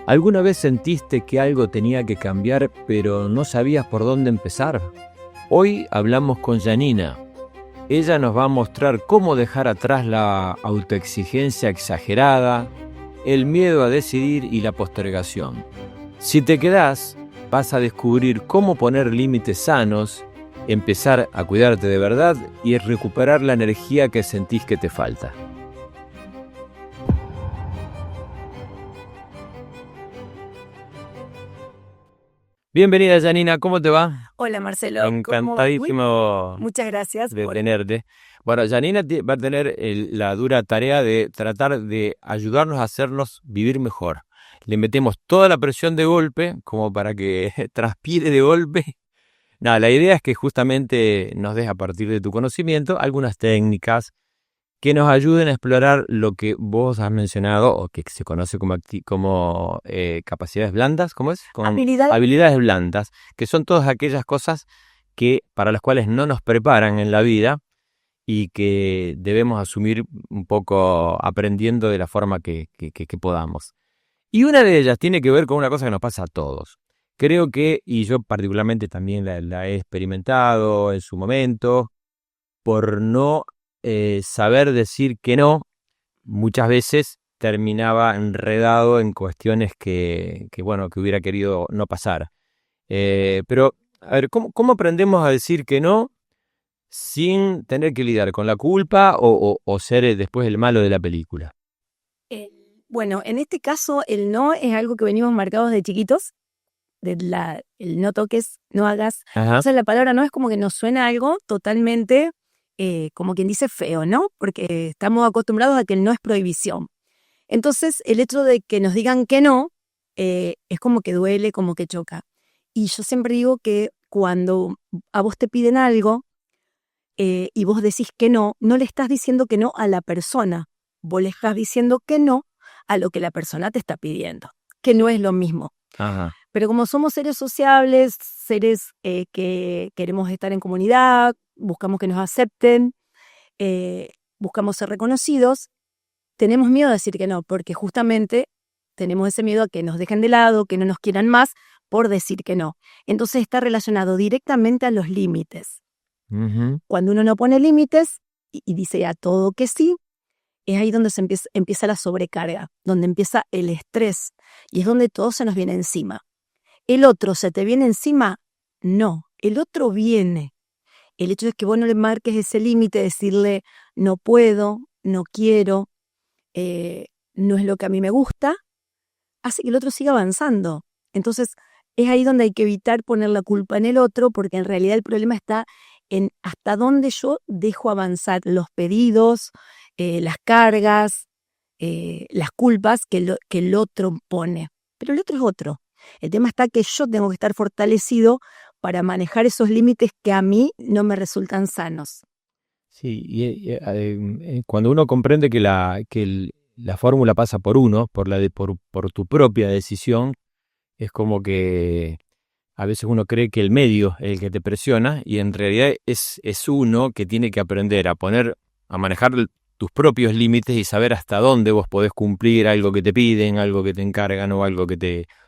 ¿Alguna vez sentiste que algo tenía que cambiar, pero no sabías por dónde empezar? Hoy hablamos con Janina. Ella nos va a mostrar cómo dejar atrás la autoexigencia exagerada, el miedo a decidir y la postergación. Si te quedás, vas a descubrir cómo poner límites sanos, empezar a cuidarte de verdad y recuperar la energía que sentís que te falta. Bienvenida, Janina, ¿cómo te va? Hola, Marcelo. ¿Cómo vas? Encantadísimo Muchas gracias. de tenerte. Bueno, Janina va a tener la dura tarea de tratar de ayudarnos a hacernos vivir mejor. Le metemos toda la presión de golpe, como para que transpire de golpe. Nada, la idea es que justamente nos des a partir de tu conocimiento algunas técnicas que nos ayuden a explorar lo que vos has mencionado o que se conoce como capacidades blandas, ¿cómo es? Habilidades blandas, que son todas aquellas cosas para las cuales no nos preparan en la vida y que debemos asumir un poco aprendiendo de la forma que podamos. Y una de ellas tiene que ver con una cosa que nos pasa a todos. Creo que, y yo particularmente también la he experimentado en su momento, por no saber decir que no, muchas veces terminaba enredado en cuestiones que hubiera querido no pasar. Pero, a ver, ¿cómo aprendemos a decir que no sin tener que lidiar con la culpa o ser después el malo de la película? Bueno, en este caso el no es algo que venimos marcados de chiquitos, el no toques, no hagas. Ajá. O sea, la palabra no es como que nos suena algo totalmente, como quien dice, feo, ¿no? Porque estamos acostumbrados a que el no es prohibición. Entonces, el hecho de que nos digan que no, es como que duele, como que choca. Y yo siempre digo que cuando a vos te piden algo, y vos decís que no, no le estás diciendo que no a la persona, vos le estás diciendo que no a lo que la persona te está pidiendo, que no es lo mismo. Ajá. Pero como somos seres sociables, seres que queremos estar en comunidad, buscamos que nos acepten, buscamos ser reconocidos, tenemos miedo a decir que no, porque justamente tenemos ese miedo a que nos dejen de lado, que no nos quieran más por decir que no. Entonces está relacionado directamente a los límites. Uh-huh. Cuando uno no pone límites y dice a todo que sí, es ahí donde empieza la sobrecarga, donde empieza el estrés y es donde todo se nos viene encima. ¿El otro se te viene encima? No, el otro viene. El hecho es que vos no le marques ese límite, decirle no puedo, no quiero, no es lo que a mí me gusta, hace que el otro siga avanzando. Entonces es ahí donde hay que evitar poner la culpa en el otro, porque en realidad el problema está en hasta dónde yo dejo avanzar los pedidos, las cargas, las culpas que el otro pone. Pero el otro es otro. El tema está que yo tengo que estar fortalecido para manejar esos límites que a mí no me resultan sanos. Sí, cuando uno comprende que la fórmula pasa por uno, por tu propia decisión, es como que a veces uno cree que el medio es el que te presiona y en realidad es uno que tiene que aprender a manejar tus propios límites y saber hasta dónde vos podés cumplir algo que te piden, algo que te encargan o algo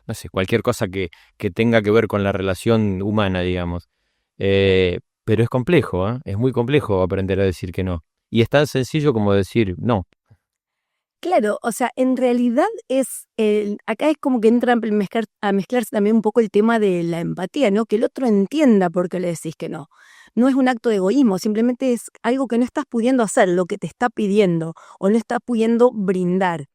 no sé, cualquier cosa que tenga que ver con la relación humana, digamos. Pero es complejo, ¿eh? Es muy complejo aprender a decir que no. Y es tan sencillo como decir no. Claro, o sea, en realidad acá es como que entra a mezclarse también un poco el tema de la empatía, ¿no? Que el otro entienda por qué le decís que no. No es un acto de egoísmo, simplemente es algo que no estás pudiendo hacer, lo que te está pidiendo o no estás pudiendo brindar.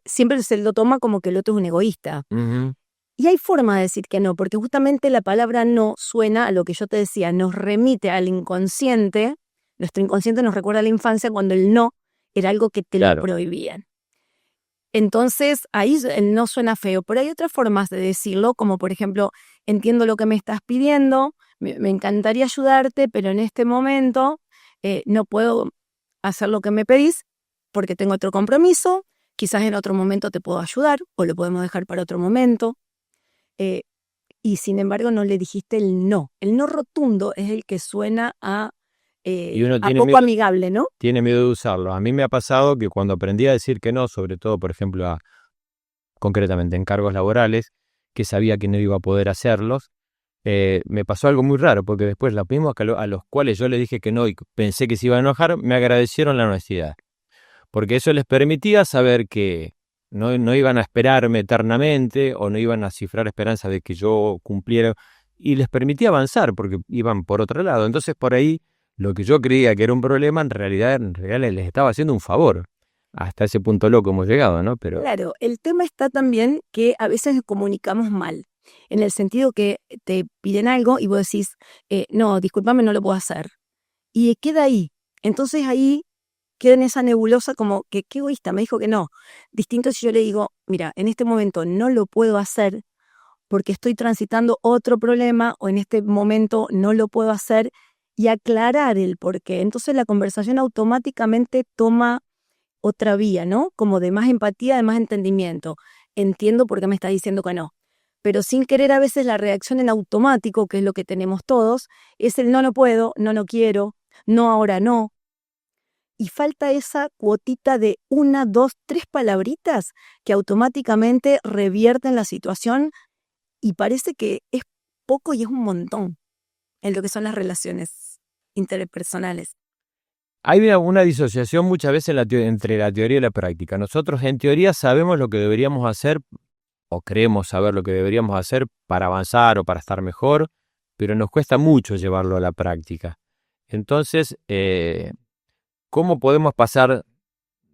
Siempre se lo toma como que el otro es un egoísta. Uh-huh. Y hay forma de decir que no, porque justamente la palabra no suena a lo que yo te decía, nos remite al inconsciente. Nuestro inconsciente nos recuerda a la infancia cuando el no era algo que te Claro. lo prohibían. Entonces, ahí el no suena feo, pero hay otras formas de decirlo, como por ejemplo, entiendo lo que me estás pidiendo, me encantaría ayudarte, pero en este momento no puedo hacer lo que me pedís porque tengo otro compromiso, quizás en otro momento te puedo ayudar o lo podemos dejar para otro momento. Y sin embargo no le dijiste el no. El no rotundo es el que suena a poco amigable, ¿no? Tiene miedo de usarlo. A mí me ha pasado que cuando aprendí a decir que no, sobre todo, por ejemplo, concretamente en cargos laborales, que sabía que no iba a poder hacerlos. Me pasó algo muy raro, porque después los mismos a los cuales yo le dije que no y pensé que se iban a enojar, me agradecieron la honestidad, porque eso les permitía saber que no iban a esperarme eternamente o no iban a cifrar esperanzas de que yo cumpliera, y les permitía avanzar porque iban por otro lado. Entonces por ahí lo que yo creía que era un problema, en realidad les estaba haciendo un favor. Hasta ese punto loco hemos llegado, ¿no? Pero Claro, el tema está también que a veces nos comunicamos mal, en el sentido que te piden algo y vos decís, no, discúlpame, no lo puedo hacer. Y queda ahí. Entonces ahí queda en esa nebulosa como que qué egoísta, me dijo que no. Distinto si yo le digo, mira, en este momento no lo puedo hacer porque estoy transitando otro problema o en este momento no lo puedo hacer y aclarar el por qué. Entonces la conversación automáticamente toma otra vía, ¿no? Como de más empatía, de más entendimiento. Entiendo por qué me estás diciendo que no. Pero sin querer a veces la reacción en automático, que es lo que tenemos todos, es el no, no puedo, no, no quiero, no, ahora no. Y falta esa cuotita de 1, 2, 3 palabritas que automáticamente revierten la situación y parece que es poco y es un montón en lo que son las relaciones interpersonales. hay una disociación muchas veces entre la teoría y la práctica. Nosotros en teoría sabemos lo que deberíamos hacer o creemos saber lo que deberíamos hacer para avanzar o para estar mejor, pero nos cuesta mucho llevarlo a la práctica. Entonces, ¿cómo podemos pasar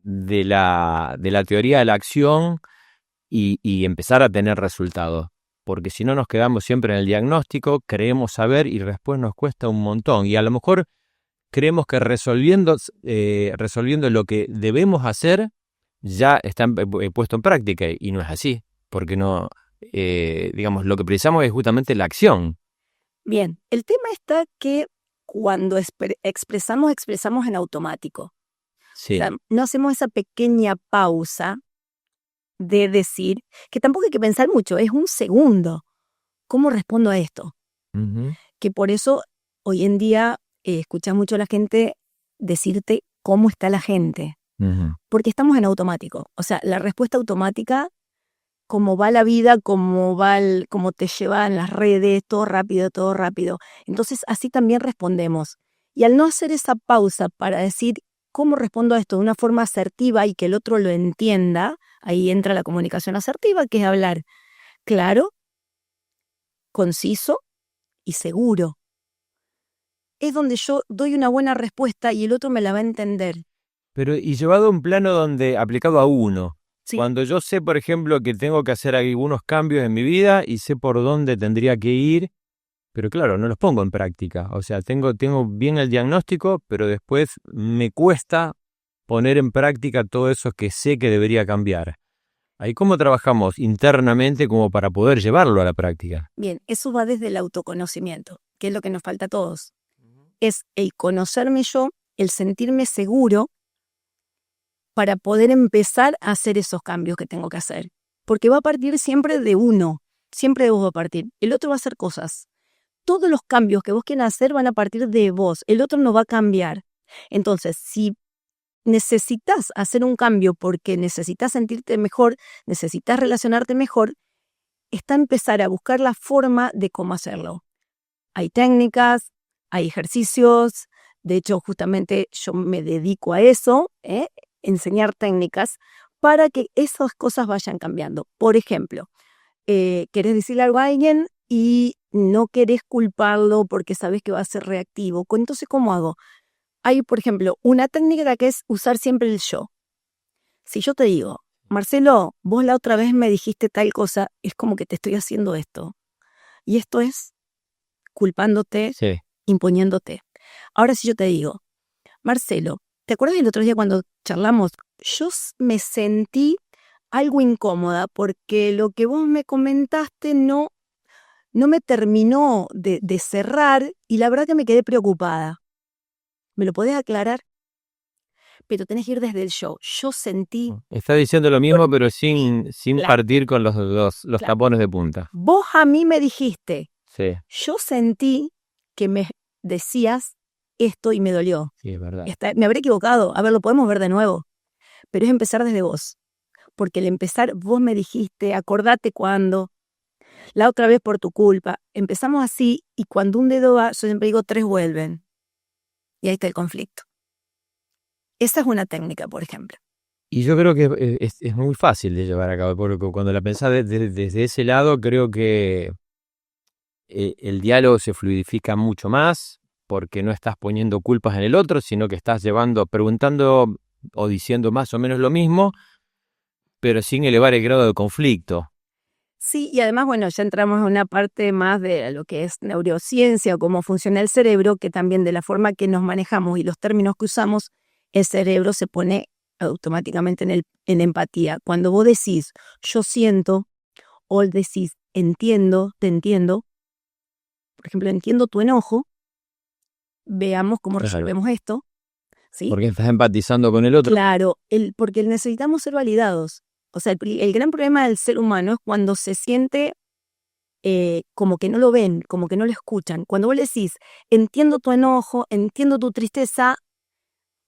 de la teoría a la acción y empezar a tener resultados? Porque si no nos quedamos siempre en el diagnóstico, creemos saber y después nos cuesta un montón. Y a lo mejor creemos que resolviendo lo que debemos hacer ya está puesto en práctica y no es así, porque no, digamos, lo que precisamos es justamente la acción. Bien, el tema está que cuando expresamos en automático. O Sí. sea, no hacemos esa pequeña pausa de decir, que tampoco hay que pensar mucho, es un segundo. ¿Cómo respondo a esto? Ujú, Que por eso hoy en día escuchas mucho a la gente decirte cómo está la gente, ujú. porque estamos en automático. O sea, la respuesta automática, cómo va la vida, cómo te llevan las redes, todo rápido, todo rápido. Entonces, así también respondemos. Y al no hacer esa pausa para decir cómo respondo a esto de una forma asertiva y que el otro lo entienda, ahí entra la comunicación asertiva, que es hablar claro, conciso y seguro. Es donde yo doy una buena respuesta y el otro me la va a entender. Pero y llevado a un plano donde aplicado a uno. Sí, Cuando yo sé, por ejemplo, que tengo que hacer algunos cambios en mi vida y sé por dónde tendría que ir, pero claro, no los pongo en práctica. O sea, tengo bien el diagnóstico, pero después me cuesta poner en práctica todo eso que sé que debería cambiar. Ahí cómo trabajamos internamente como para poder llevarlo a la práctica. bien, eso va desde el autoconocimiento, que es lo que nos falta a todos. Es el conocerme yo, el sentirme seguro para poder empezar a hacer esos cambios que tengo que hacer. Porque va a partir siempre de uno, siempre de vos va a partir. El otro va a hacer cosas. Todos los cambios que vos quieras hacer van a partir de vos. El otro no va a cambiar. Entonces, si necesitas hacer un cambio porque necesitas sentirte mejor, necesitas relacionarte mejor, está empezar a buscar la forma de cómo hacerlo. Hay técnicas, hay ejercicios, de hecho justamente yo me dedico a eso, enseñar técnicas para que esas cosas vayan cambiando. Por ejemplo, querés decirle algo a alguien y no querés culparlo porque sabes que va a ser reactivo. Entonces, ¿cómo hago? Hay, por ejemplo, una técnica que es usar siempre el yo. Si yo te digo, Marcelo, vos la otra vez me dijiste tal cosa, es como que te estoy haciendo esto. Y esto es culpándote, Sí. imponiéndote. Ahora si yo te digo, Marcelo, ¿te acuerdas del otro día cuando charlamos? Yo me sentí algo incómoda porque lo que vos me comentaste no me terminó de cerrar y la verdad que me quedé preocupada. ¿Me lo podés aclarar? Pero tenés que ir desde el yo. Yo sentí... Está diciendo lo mismo, pero sin Claro, partir con los claro. tapones de punta. Vos a mí me dijiste, Sí, yo sentí que me decías esto y me dolió. sí, es verdad. Me habré equivocado. A ver, lo podemos ver de nuevo. Pero es empezar desde vos. porque el empezar, vos me dijiste, acordate cuándo, la otra vez por tu culpa, empezamos así y cuando un dedo va, yo siempre digo 3 vuelven y ahí está el conflicto. Esa es una técnica, por ejemplo. Y yo creo que es muy fácil de llevar a cabo, porque cuando la pensás desde ese lado, creo que el diálogo se fluidifica mucho más, porque no estás poniendo culpas en el otro, sino que estás preguntando o diciendo más o menos lo mismo, pero sin elevar el grado de conflicto. Sí, y además, bueno, ya entramos en una parte más de lo que es neurociencia o cómo funciona el cerebro, que también de la forma que nos manejamos y los términos que usamos, el cerebro se pone automáticamente en empatía. Cuando vos decís, yo siento, o decís, entiendo, te entiendo, por ejemplo, entiendo tu enojo, veamos cómo resolvemos esto, ¿sí? Porque estás empatizando con el otro. Claro, porque necesitamos ser validados. O sea, el gran problema del ser humano es cuando se siente como que no lo ven, como que no lo escuchan. Cuando vos le decís, entiendo tu enojo, entiendo tu tristeza,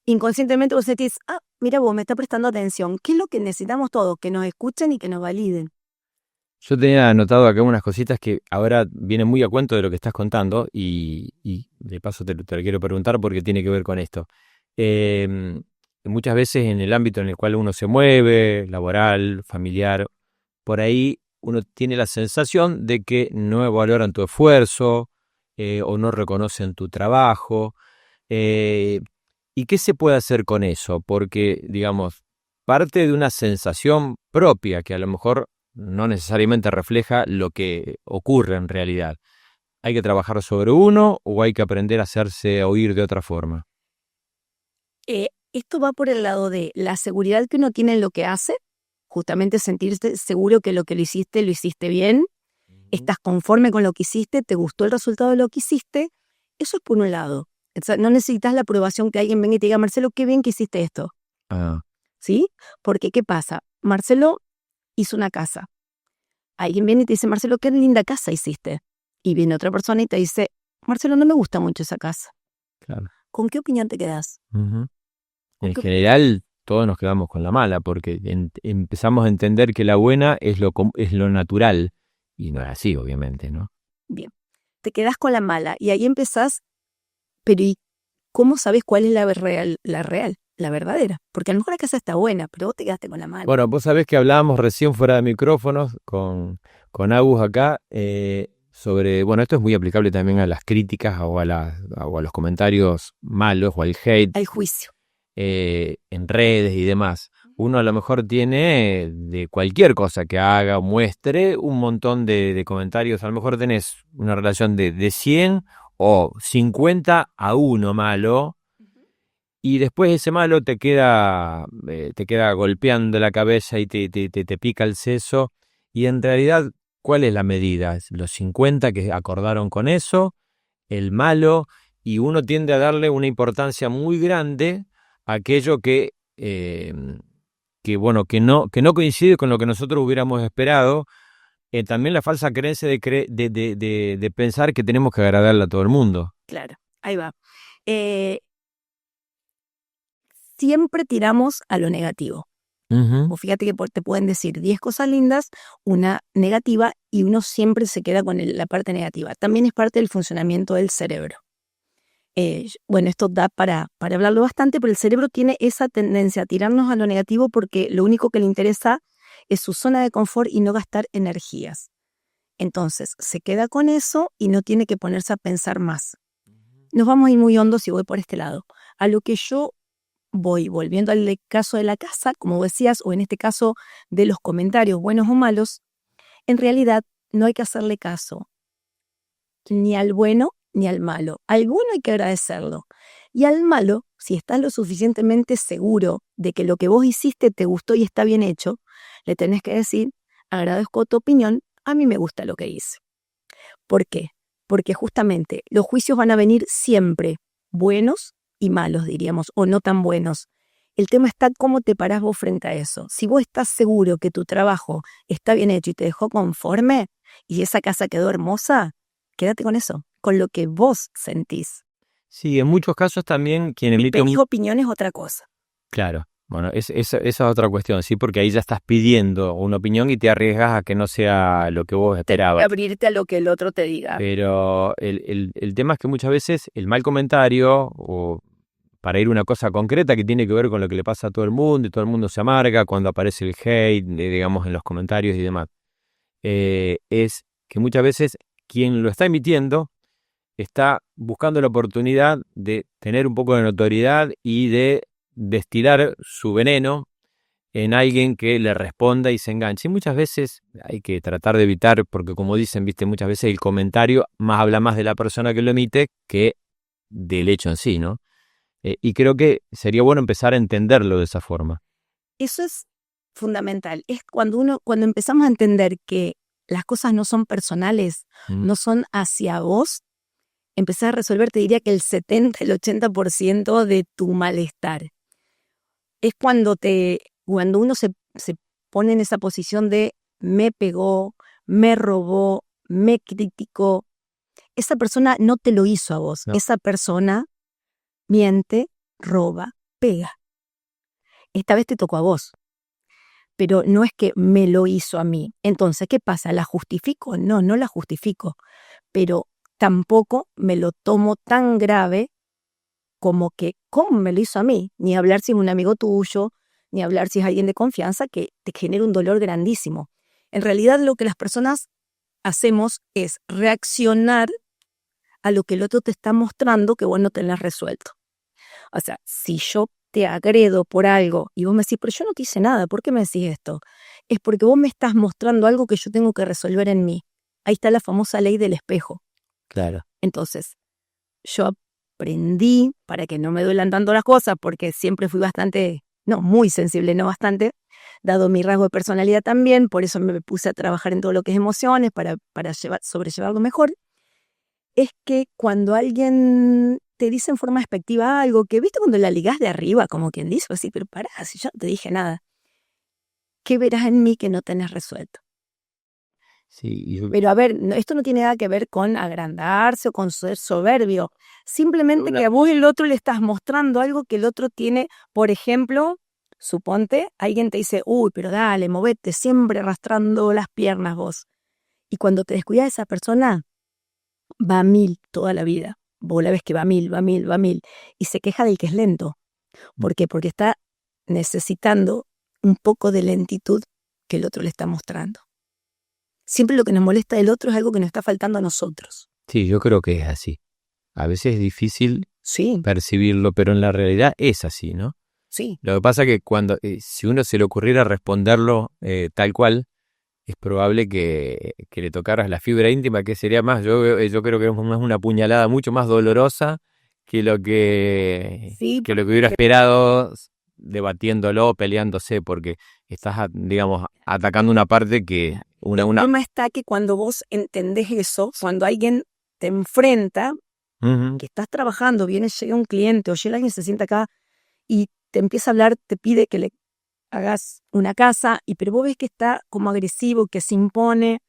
inconscientemente vos sentís, mira vos, me está prestando atención. ¿Qué es lo que necesitamos todos? Que nos escuchen y que nos validen. Yo tenía anotado acá unas cositas que ahora vienen muy a cuento de lo que estás contando y de paso te lo quiero preguntar porque tiene que ver con esto. Muchas veces en el ámbito en el cual uno se mueve, laboral, familiar, por ahí uno tiene la sensación de que no valoran tu esfuerzo o no reconocen tu trabajo. ¿Y qué se puede hacer con eso? Porque, digamos, parte de una sensación propia que a lo mejor no necesariamente refleja lo que ocurre en realidad. ¿Hay que trabajar sobre uno o hay que aprender a hacerse oír de otra forma? Esto va por el lado de la seguridad que uno tiene en lo que hace, justamente sentirse seguro que lo hiciste bien, estás conforme con lo que hiciste, te gustó el resultado de lo que hiciste, eso es por un lado. O sea, no necesitas la aprobación que alguien venga y te diga, Marcelo, qué bien que hiciste esto. ¿Sí? Porque, ¿qué pasa? Marcelo hizo una casa. Alguien viene y te dice, Marcelo, qué linda casa hiciste. Y viene otra persona y te dice, Marcelo, no me gusta mucho esa casa. Claro. ¿Con qué opinión te quedás? En general, todos nos quedamos con la mala, porque empezamos a entender que la buena es lo natural. Y no es así, obviamente, ¿no? Bien, te quedás con la mala y ahí empezás, pero ¿y cómo sabes cuál es la real, la verdadera? Porque a lo mejor la casa está buena, pero vos te quedaste con la mala. Bueno, vos sabés que hablábamos recién fuera de micrófonos con Agus acá sobre, bueno, esto es muy aplicable también a las críticas o a los comentarios malos o al hate. Al juicio. En redes y demás. Uno a lo mejor tiene de cualquier cosa que haga o muestre un montón de comentarios. A lo mejor tenés una relación de 100 o 50 a 1 malo. Y después ese malo te queda golpeando la cabeza y te pica el seso. Y en realidad, ¿cuál es la medida? ¿Los 50 que acordaron con eso? ¿El malo? Y uno tiende a darle una importancia muy grande a aquello que no coincide con lo que nosotros hubiéramos esperado. También la falsa creencia de pensar que tenemos que agradarle a todo el mundo. Claro, ahí va. Siempre tiramos a lo negativo. O fíjate que te pueden decir 10 cosas lindas, una negativa, y uno siempre se queda con la parte negativa. También es parte del funcionamiento del cerebro. Bueno, esto da para hablarlo bastante, pero el cerebro tiene esa tendencia a tirarnos a lo negativo porque lo único que le interesa es su zona de confort y no gastar energías. Entonces, se queda con eso y no tiene que ponerse a pensar más. Nos vamos a ir muy hondos si voy por este lado. A lo que yo voy, volviendo al caso de la casa, como decías, o en este caso de los comentarios buenos o malos, en realidad no hay que hacerle caso ni al bueno ni al malo. Al bueno hay que agradecerlo. Y al malo, si estás lo suficientemente seguro de que lo que vos hiciste te gustó y está bien hecho, le tenés que decir, agradezco tu opinión, a mí me gusta lo que hice. ¿Por qué? Porque justamente los juicios van a venir siempre buenos y malos, diríamos, o no tan buenos. El tema está cómo te parás vos frente a eso. Si vos estás seguro que tu trabajo está bien hecho y te dejó conforme y esa casa quedó hermosa, quédate con eso, con lo que vos sentís. Sí, en muchos casos también quien emite Pedir opinión es otra cosa. Claro, Bueno, esa es otra cuestión, sí, porque ahí ya estás pidiendo una opinión y te arriesgas a que no sea lo que vos esperabas. Abrirte a lo que el otro te diga. Pero el tema es que muchas veces el mal comentario, o para ir a una cosa concreta que tiene que ver con lo que le pasa a todo el mundo, y todo el mundo se amarga cuando aparece el hate, digamos, en los comentarios y demás, es que muchas veces quien lo está emitiendo está buscando la oportunidad de tener un poco de notoriedad y de destilar su veneno en alguien que le responda y se enganche. Y muchas veces hay que tratar de evitar, porque como dicen, viste, muchas veces el comentario habla más de la persona que lo emite que del hecho en sí, ¿no? Y creo que sería bueno empezar a entenderlo de esa forma. Eso es fundamental. Es cuando empezamos a entender que las cosas no son personales, no son hacia vos, empezar a resolver, te diría que el 70, el 80% de tu malestar. Es cuando uno se pone en esa posición de me pegó, me robó, me criticó. Esa persona no te lo hizo a vos. No. Esa persona miente, roba, pega. Esta vez te tocó a vos. Pero no es que me lo hizo a mí. Entonces, ¿qué pasa? ¿La justifico? No, no la justifico. Pero tampoco me lo tomo tan grave como que, ¿cómo me lo hizo a mí? Ni hablar si es un amigo tuyo, ni hablar si es alguien de confianza, que te genera un dolor grandísimo. En realidad, lo que las personas hacemos es reaccionar a lo que el otro te está mostrando que vos no tenés resuelto. O sea, si yo te agredo por algo y vos me decís, pero yo no te hice nada, ¿por qué me decís esto? Es porque vos me estás mostrando algo que yo tengo que resolver en mí. Ahí está la famosa ley del espejo. Claro. Entonces, yo aprendí, para que no me duelan tanto las cosas, porque siempre fui muy sensible, no bastante, dado mi rasgo de personalidad también, por eso me puse a trabajar en todo lo que es emociones, para sobrellevarlo mejor, es que cuando alguien te dice en forma despectiva algo, que viste cuando la ligás de arriba, como quien dice, así, pero pará, si yo no te dije nada, ¿qué verás en mí que no tenés resuelto? Sí, Pero a ver, esto no tiene nada que ver con agrandarse o con ser soberbio. Simplemente que a vos el otro le estás mostrando algo que el otro tiene. Por ejemplo, suponte, alguien te dice, uy, pero dale, movete, siempre arrastrando las piernas vos. Y cuando te descuidas, esa persona va a 1000 toda la vida. Vos la ves que va a 1000, va a 1000, va a 1000. Y se queja del que es lento. ¿Por qué? Porque está necesitando un poco de lentitud que el otro le está mostrando. Siempre lo que nos molesta del otro es algo que nos está faltando a nosotros. Sí, yo creo que es así. A veces es difícil Sí, percibirlo, pero en la realidad es así, ¿no? sí. Lo que pasa es que cuando, si uno se le ocurriera responderlo tal cual, es probable que le tocaras la fibra íntima, que sería más, yo creo que es más una puñalada mucho más dolorosa que lo que, Sí, que lo que hubiera esperado debatiéndolo, peleándose, porque estás, digamos, atacando una parte que el problema está que cuando vos entendés eso, cuando alguien te enfrenta, Ujú. que estás trabajando, llega un cliente o llega alguien, se sienta acá y te empieza a hablar, te pide que le hagas una casa, pero vos ves que está como agresivo, que se impone.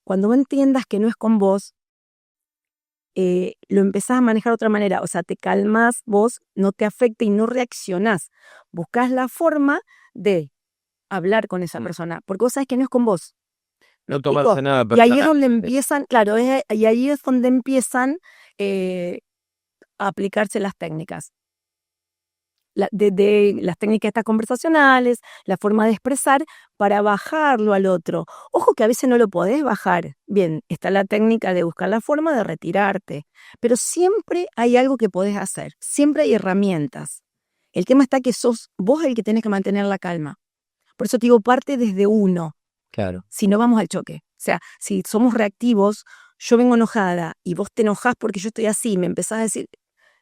Cuando vos entiendas que no es con vos, lo empezás a manejar de otra manera. O sea, te calmas vos, no te afecta y no reaccionás. Buscás la forma de hablar con esa persona, porque vos sabés que no es con vos. No tomarse nada Y ahí es personal. donde empiezan, claro, y ahí es donde empiezan a aplicarse las técnicas. De las técnicas estas conversacionales, la forma de expresar, para bajarlo al otro. Ojo que a veces no lo podés bajar. Bien, está la técnica de buscar la forma de retirarte, pero siempre hay algo que podés hacer, siempre hay herramientas. El tema está que sos vos el que tenés que mantener la calma. Por eso te digo, parte desde uno, Claro. si no vamos al choque. O sea, si somos reactivos, yo vengo enojada y vos te enojás porque yo estoy así, me empezás a decir,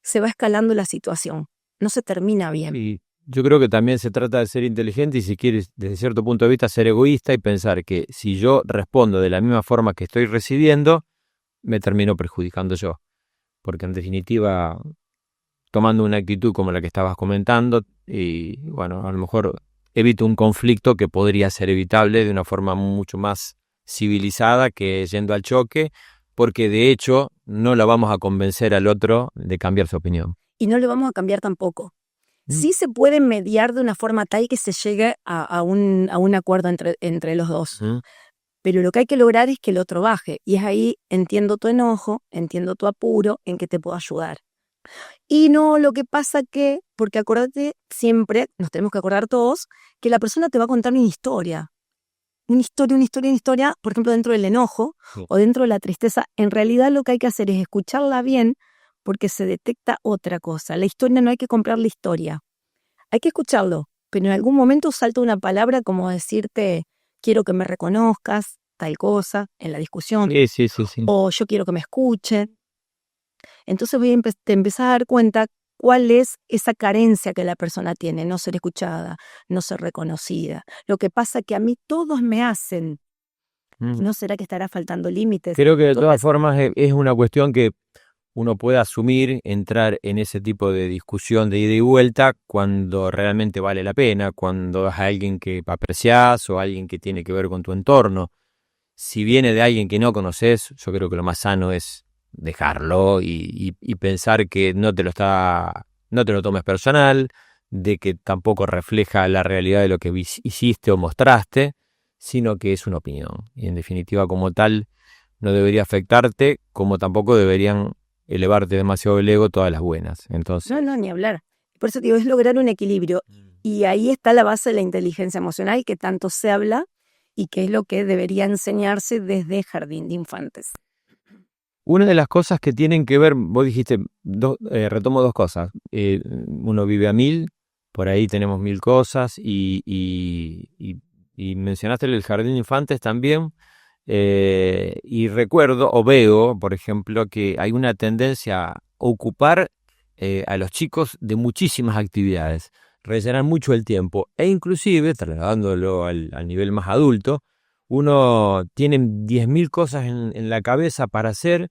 se va escalando la situación. No se termina bien. Y yo creo que también se trata de ser inteligente y, si quieres, desde cierto punto de vista, ser egoísta y pensar que si yo respondo de la misma forma que estoy recibiendo, me termino perjudicando yo. Porque en definitiva, tomando una actitud como la que estabas comentando, y bueno, a lo mejor evito un conflicto que podría ser evitable de una forma mucho más civilizada que yendo al choque, porque de hecho no lo vamos a convencer al otro de cambiar su opinión. Y no le vamos a cambiar tampoco. Sí se puede mediar de una forma tal que se llegue a un acuerdo entre los dos. Pero lo que hay que lograr es que el otro baje. Y es ahí, entiendo tu enojo, entiendo tu apuro, en que te puedo ayudar. Y no lo que pasa porque acordate siempre, nos tenemos que acordar todos, que la persona te va a contar una historia. Una historia, por ejemplo, dentro del enojo o dentro de la tristeza. En realidad lo que hay que hacer es escucharla bien porque se detecta otra cosa. La historia no hay que comprar la historia. Hay que escucharlo, pero en algún momento salta una palabra como decirte, quiero que me reconozcas, tal cosa, en la discusión, Sí. o yo quiero que me escuchen. Entonces te empezás a dar cuenta cuál es esa carencia que la persona tiene, no ser escuchada, no ser reconocida. Lo que pasa que a mí todos me hacen. ¿No será que estará faltando límites? Creo que de todas Entonces, formas es una cuestión que uno puede asumir, entrar en ese tipo de discusión de ida y vuelta cuando realmente vale la pena, cuando es alguien que apreciás o alguien que tiene que ver con tu entorno. Si viene de alguien que no conoces, yo creo que lo más sano es dejarlo y pensar que no te lo tomes personal, de que tampoco refleja la realidad de lo que hiciste o mostraste, sino que es una opinión. Y en definitiva, como tal, no debería afectarte, como tampoco deberían elevarte demasiado el ego todas las buenas. Entonces, no, ni hablar. Por eso digo, es lograr un equilibrio. Y ahí está la base de la inteligencia emocional que tanto se habla y que es lo que debería enseñarse desde jardín de infantes. una de las cosas que tienen que ver, vos dijiste, retomo dos cosas. Uno vive a 1000, por ahí tenemos 1000 cosas, y mencionaste el jardín de infantes también. Y recuerdo o veo, por ejemplo, que hay una tendencia a ocupar a los chicos de muchísimas actividades, rellenar mucho el tiempo, e inclusive, trasladándolo al nivel más adulto, uno tiene 10.000 cosas en la cabeza para hacer,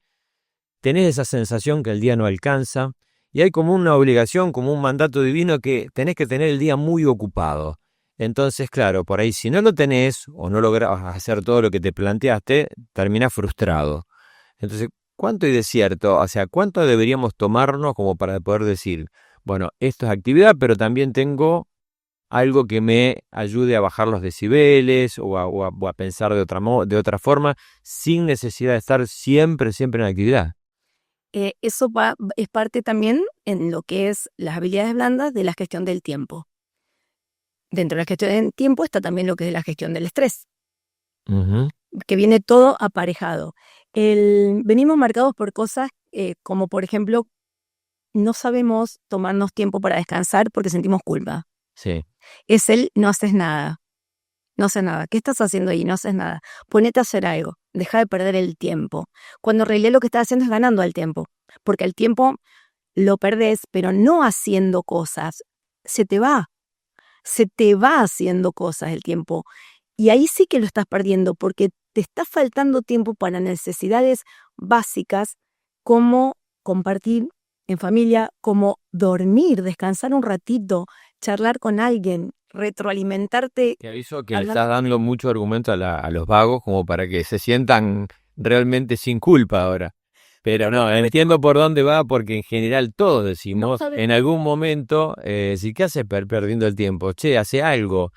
tenés esa sensación que el día no alcanza, y hay como una obligación, como un mandato divino que tenés que tener el día muy ocupado. Entonces, claro, por ahí si no lo tenés o no lográs hacer todo lo que te planteaste, terminás frustrado. Entonces, ¿cuánto hay de cierto? O sea, ¿cuánto deberíamos tomarnos como para poder decir, bueno, esto es actividad, pero también tengo algo que me ayude a bajar los decibeles o a pensar de otra forma, sin necesidad de estar siempre en actividad? Eso es parte también en lo que es las habilidades blandas de la gestión del tiempo. Dentro de la gestión del tiempo está también lo que es la gestión del estrés, que viene todo aparejado. Venimos marcados por cosas como, por ejemplo, no sabemos tomarnos tiempo para descansar porque sentimos culpa. Sí. Es no haces nada. No haces nada. ¿Qué estás haciendo ahí? No haces nada. Ponete a hacer algo. Deja de perder el tiempo. Cuando en realidad lo que estás haciendo es ganando al tiempo. Porque el tiempo lo perdés, pero no haciendo cosas. Se te va. Se te va haciendo cosas el tiempo. Y ahí sí que lo estás perdiendo porque te está faltando tiempo para necesidades básicas como compartir en familia, como dormir, descansar un ratito, charlar con alguien, retroalimentarte. Te aviso que le estás dando mucho argumento a los vagos como para que se sientan realmente sin culpa ahora. Pero no, entiendo por dónde va, porque en general todos decimos, en algún momento, si ¿qué haces perdiendo el tiempo? Che, hace algo.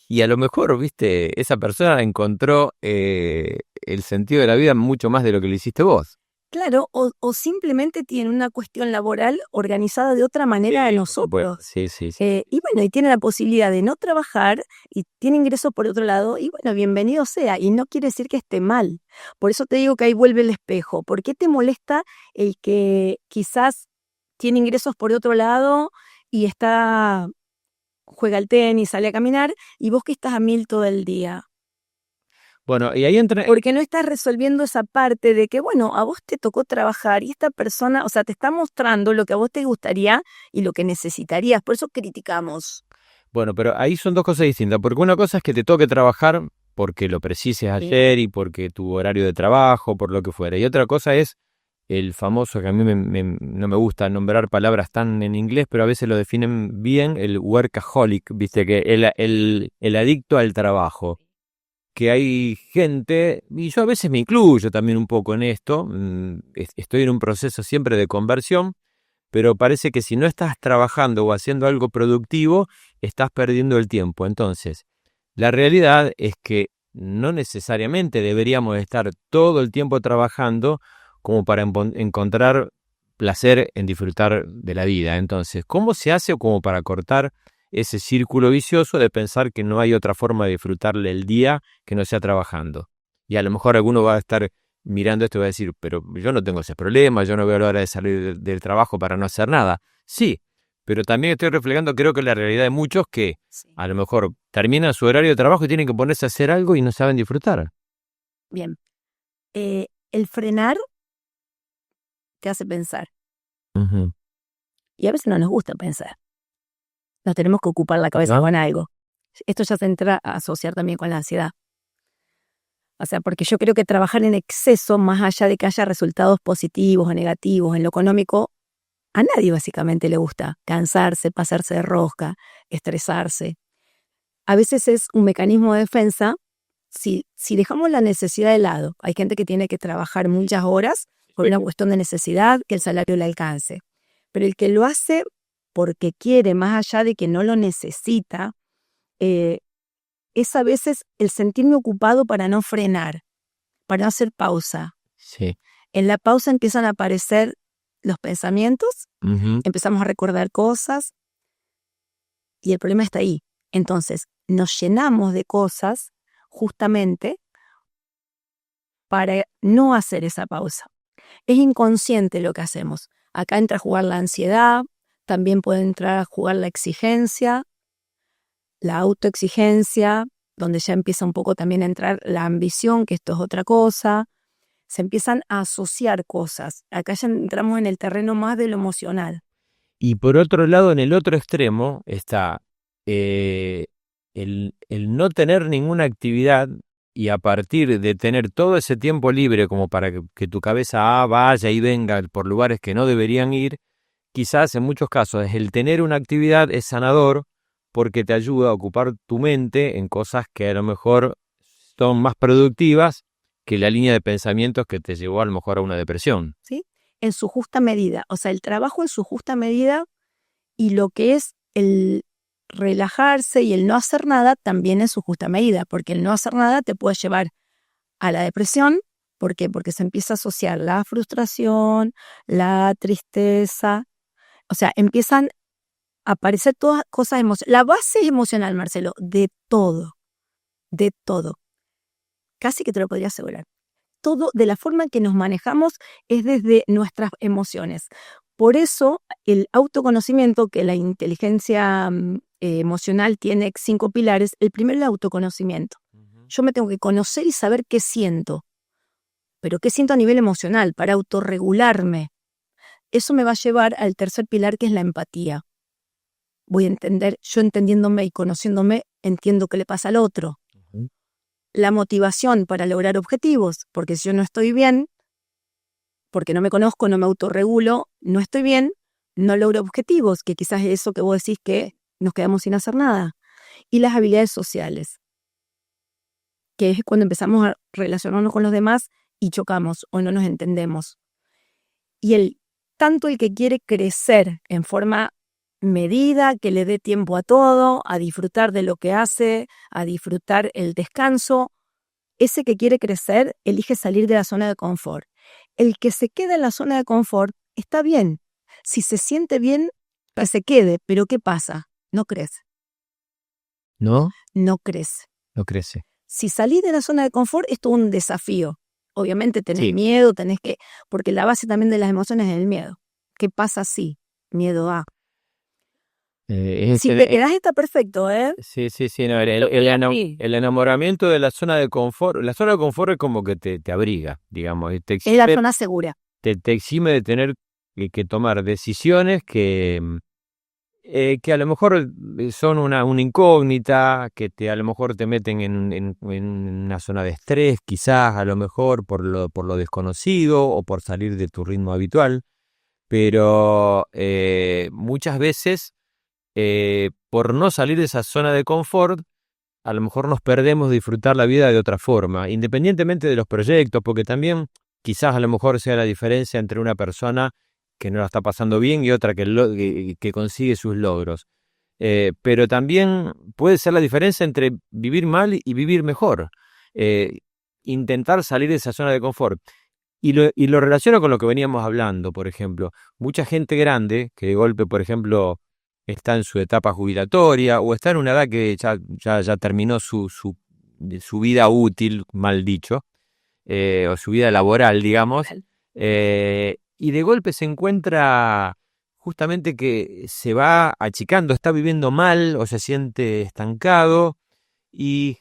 Y a lo mejor, viste, esa persona encontró el sentido de la vida mucho más de lo que lo hiciste vos. Claro, o simplemente tiene una cuestión laboral organizada de otra manera de nosotros. Sí. Y bueno, y tiene la posibilidad de no trabajar y tiene ingresos por otro lado, y bueno, bienvenido sea, y no quiere decir que esté mal. Por eso te digo que ahí vuelve el espejo. ¿Por qué te molesta el que quizás tiene ingresos por otro lado y juega al tenis, sale a caminar, y vos que estás a 1000 todo el día? Bueno, y ahí entra... Porque no estás resolviendo esa parte de que, bueno, a vos te tocó trabajar y esta persona, o sea, te está mostrando lo que a vos te gustaría y lo que necesitarías. Por eso criticamos. Bueno, pero ahí son dos cosas distintas, porque una cosa es que te toque trabajar porque lo precises ayer y porque tu horario de trabajo, por lo que fuera. Y otra cosa es el famoso, que a mí no me gusta nombrar palabras tan en inglés, pero a veces lo definen bien, el workaholic, viste, que el adicto al trabajo. Que hay gente, y yo a veces me incluyo también un poco en esto, estoy en un proceso siempre de conversión, pero parece que si no estás trabajando o haciendo algo productivo, estás perdiendo el tiempo. Entonces, la realidad es que no necesariamente deberíamos estar todo el tiempo trabajando como para encontrar placer en disfrutar de la vida. Entonces, ¿cómo se hace como para cortar ese círculo vicioso de pensar que no hay otra forma de disfrutarle el día que no sea trabajando? Y a lo mejor alguno va a estar mirando esto y va a decir, pero yo no tengo ese problema, yo no veo la hora de salir del trabajo para no hacer nada. Sí, pero también estoy reflejando, creo que la realidad de muchos que a lo mejor terminan su horario de trabajo y tienen que ponerse a hacer algo y no saben disfrutar. Bien. El frenar te hace pensar. Uh-huh. Y a veces no nos gusta pensar. Nos tenemos que ocupar la cabeza con algo. Esto ya se entra a asociar también con la ansiedad. O sea, porque yo creo que trabajar en exceso, más allá de que haya resultados positivos o negativos en lo económico, a nadie básicamente le gusta cansarse, pasarse de rosca, estresarse. A veces es un mecanismo de defensa si dejamos la necesidad de lado. Hay gente que tiene que trabajar muchas horas por una cuestión de necesidad, que el salario le alcance. Pero el que lo hace porque quiere, más allá de que no lo necesita, es a veces el sentirme ocupado para no frenar, para no hacer pausa. Sí. En la pausa empiezan a aparecer los pensamientos, empezamos a recordar cosas y el problema está ahí. Entonces, nos llenamos de cosas justamente para no hacer esa pausa. Es inconsciente lo que hacemos. Acá entra a jugar la ansiedad, también puede entrar a jugar la exigencia, la autoexigencia, donde ya empieza un poco también a entrar la ambición, que esto es otra cosa. Se empiezan a asociar cosas. Acá ya entramos en el terreno más de lo emocional. Y por otro lado, en el otro extremo está el no tener ninguna actividad y a partir de tener todo ese tiempo libre como para que tu cabeza vaya y venga por lugares que no deberían ir, quizás en muchos casos el tener una actividad es sanador porque te ayuda a ocupar tu mente en cosas que a lo mejor son más productivas que la línea de pensamientos que te llevó a lo mejor a una depresión. ¿Sí? En su justa medida. O sea, el trabajo en su justa medida y lo que es el relajarse y el no hacer nada también en su justa medida, porque el no hacer nada te puede llevar a la depresión. ¿Por qué? Porque se empieza a asociar la frustración, la tristeza. O sea, empiezan a aparecer todas cosas emocionales. La base es emocional, Marcelo, de todo. De todo. Casi que te lo podría asegurar. Todo de la forma en que nos manejamos es desde nuestras emociones. Por eso el autoconocimiento, que la inteligencia emocional tiene 5 pilares, el primero es el autoconocimiento. Yo me tengo que conocer y saber qué siento, pero qué siento a nivel emocional para autorregularme. Eso me va a llevar al tercer pilar, que es la empatía. Voy a entender, yo entendiéndome y conociéndome, entiendo qué le pasa al otro. La motivación para lograr objetivos, porque si yo no estoy bien, porque no me conozco, no me autorregulo, no estoy bien, no logro objetivos, que quizás es eso que vos decís que nos quedamos sin hacer nada. Y las habilidades sociales, que es cuando empezamos a relacionarnos con los demás y chocamos o no nos entendemos. Y tanto el que quiere crecer en forma medida, que le dé tiempo a todo, a disfrutar de lo que hace, a disfrutar el descanso, ese que quiere crecer elige salir de la zona de confort. El que se queda en la zona de confort está bien. Si se siente bien, que se quede. Pero ¿qué pasa? No crece. ¿No? No crece. No crece. Si salís de la zona de confort, esto es un desafío. Obviamente tenés miedo, porque la base también de las emociones es el miedo. ¿Qué pasa si? Miedo a. Si te quedás está perfecto, ¿eh? Sí. No, el enamoramiento de la zona de confort. La zona de confort es como que te abriga, digamos. Es la zona segura. Te exime de tener que tomar decisiones que a lo mejor son una incógnita, que a lo mejor te meten en una zona de estrés, quizás a lo mejor por lo desconocido o por salir de tu ritmo habitual. Pero muchas veces por no salir de esa zona de confort, a lo mejor nos perdemos de disfrutar la vida de otra forma, independientemente de los proyectos, porque también quizás a lo mejor sea la diferencia entre una persona que no la está pasando bien y otra que consigue sus logros. Pero también puede ser la diferencia entre vivir mal y vivir mejor. Intentar salir de esa zona de confort. Y lo relaciono con lo que veníamos hablando, por ejemplo. Mucha gente grande que de golpe, por ejemplo, está en su etapa jubilatoria o está en una edad que ya terminó su vida útil, mal dicho, o su vida laboral, digamos, y de golpe se encuentra justamente que se va achicando, está viviendo mal o se siente estancado y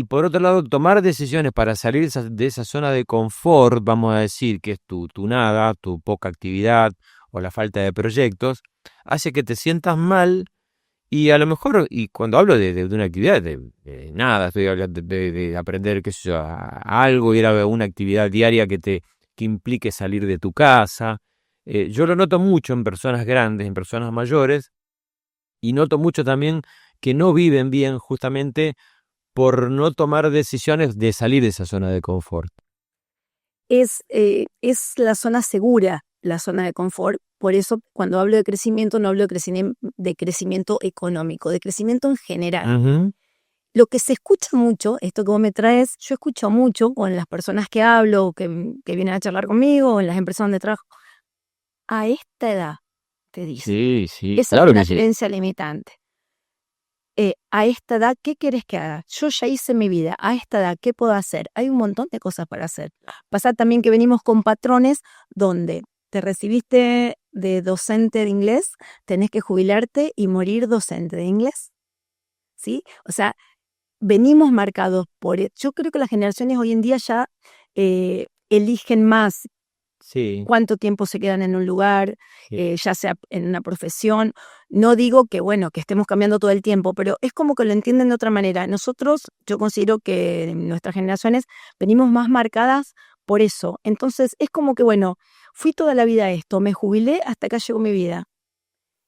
por otro lado tomar decisiones para salir de esa zona de confort, vamos a decir, que es tu nada, tu poca actividad o la falta de proyectos, hace que te sientas mal y a lo mejor, y cuando hablo de una actividad, de nada, estoy hablando de aprender, qué sé yo, algo, ir a una actividad diaria que implique salir de tu casa. Yo lo noto mucho en personas grandes, en personas mayores, y noto mucho también que no viven bien justamente por no tomar decisiones de salir de esa zona de confort. Es la zona segura, la zona de confort. Por eso cuando hablo de crecimiento no hablo de crecimiento económico, de crecimiento en general. Ujú. Lo que se escucha mucho, esto que vos me traes, yo escucho mucho con las personas que hablo, que vienen a charlar conmigo, o en las empresas donde trabajo, a esta edad, te dicen. Sí, sí, Esa es claro una que sí. creencia limitante. A esta edad, ¿qué querés que haga? Yo ya hice mi vida. A esta edad, ¿qué puedo hacer? Hay un montón de cosas para hacer. Pasa también que venimos con patrones donde te recibiste de docente de inglés, tenés que jubilarte y morir docente de inglés. ¿Sí? O sea, venimos marcados por... Yo creo que las generaciones hoy en día ya eligen más Sí, cuánto tiempo se quedan en un lugar, sí. ya sea en una profesión. No digo que, bueno, que estemos cambiando todo el tiempo, pero es como que lo entienden de otra manera. Nosotros, yo considero que nuestras generaciones venimos más marcadas por eso. Entonces, es como que, bueno, fui toda la vida a esto, me jubilé, hasta acá llegó mi vida.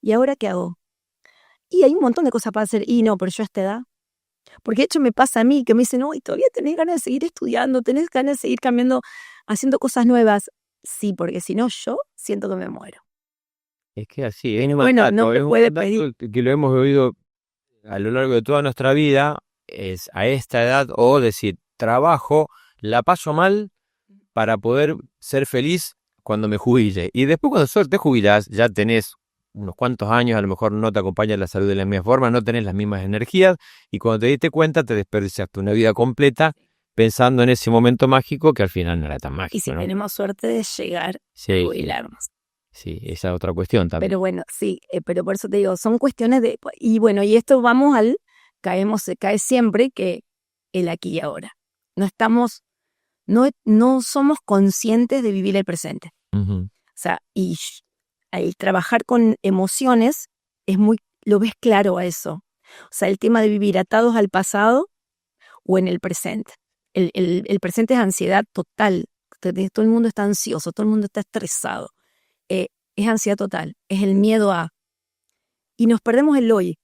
¿Y ahora qué hago? Y hay un montón de cosas para hacer. Y no, pero yo a esta edad. Porque de hecho me pasa a mí, que me dicen, no, y todavía tenés ganas de seguir estudiando, tenés ganas de seguir cambiando, haciendo cosas nuevas. Sí, porque si no, yo siento que me muero. Es que así, es un Bueno, no mandato, me es un puede pedir. mandato que lo hemos oído a lo largo de toda nuestra vida, es a esta edad, o decir, trabajo, la paso mal para poder ser feliz cuando me jubile. Y después cuando te jubilas, ya tenés unos cuantos años, a lo mejor no te acompaña la salud de la misma forma, no tenés las mismas energías, y cuando te diste cuenta te desperdiciaste una vida completa pensando en ese momento mágico que al final no era tan Y si mágico, ¿no? tenemos suerte de llegar a Sí, sí, jubilarnos. sí, esa es otra cuestión también. Pero bueno, sí, pero por eso te digo, son cuestiones de... Y bueno, y esto vamos se cae siempre que el aquí y ahora. No estamos, no somos conscientes de vivir el presente. Ujú. O sea, al trabajar con emociones, lo ves claro a eso. O sea, el tema de vivir atados al pasado o en el presente. El presente es ansiedad total. Todo el mundo está ansioso, todo el mundo está estresado. Es ansiedad total, es el miedo a... Y nos perdemos el hoy.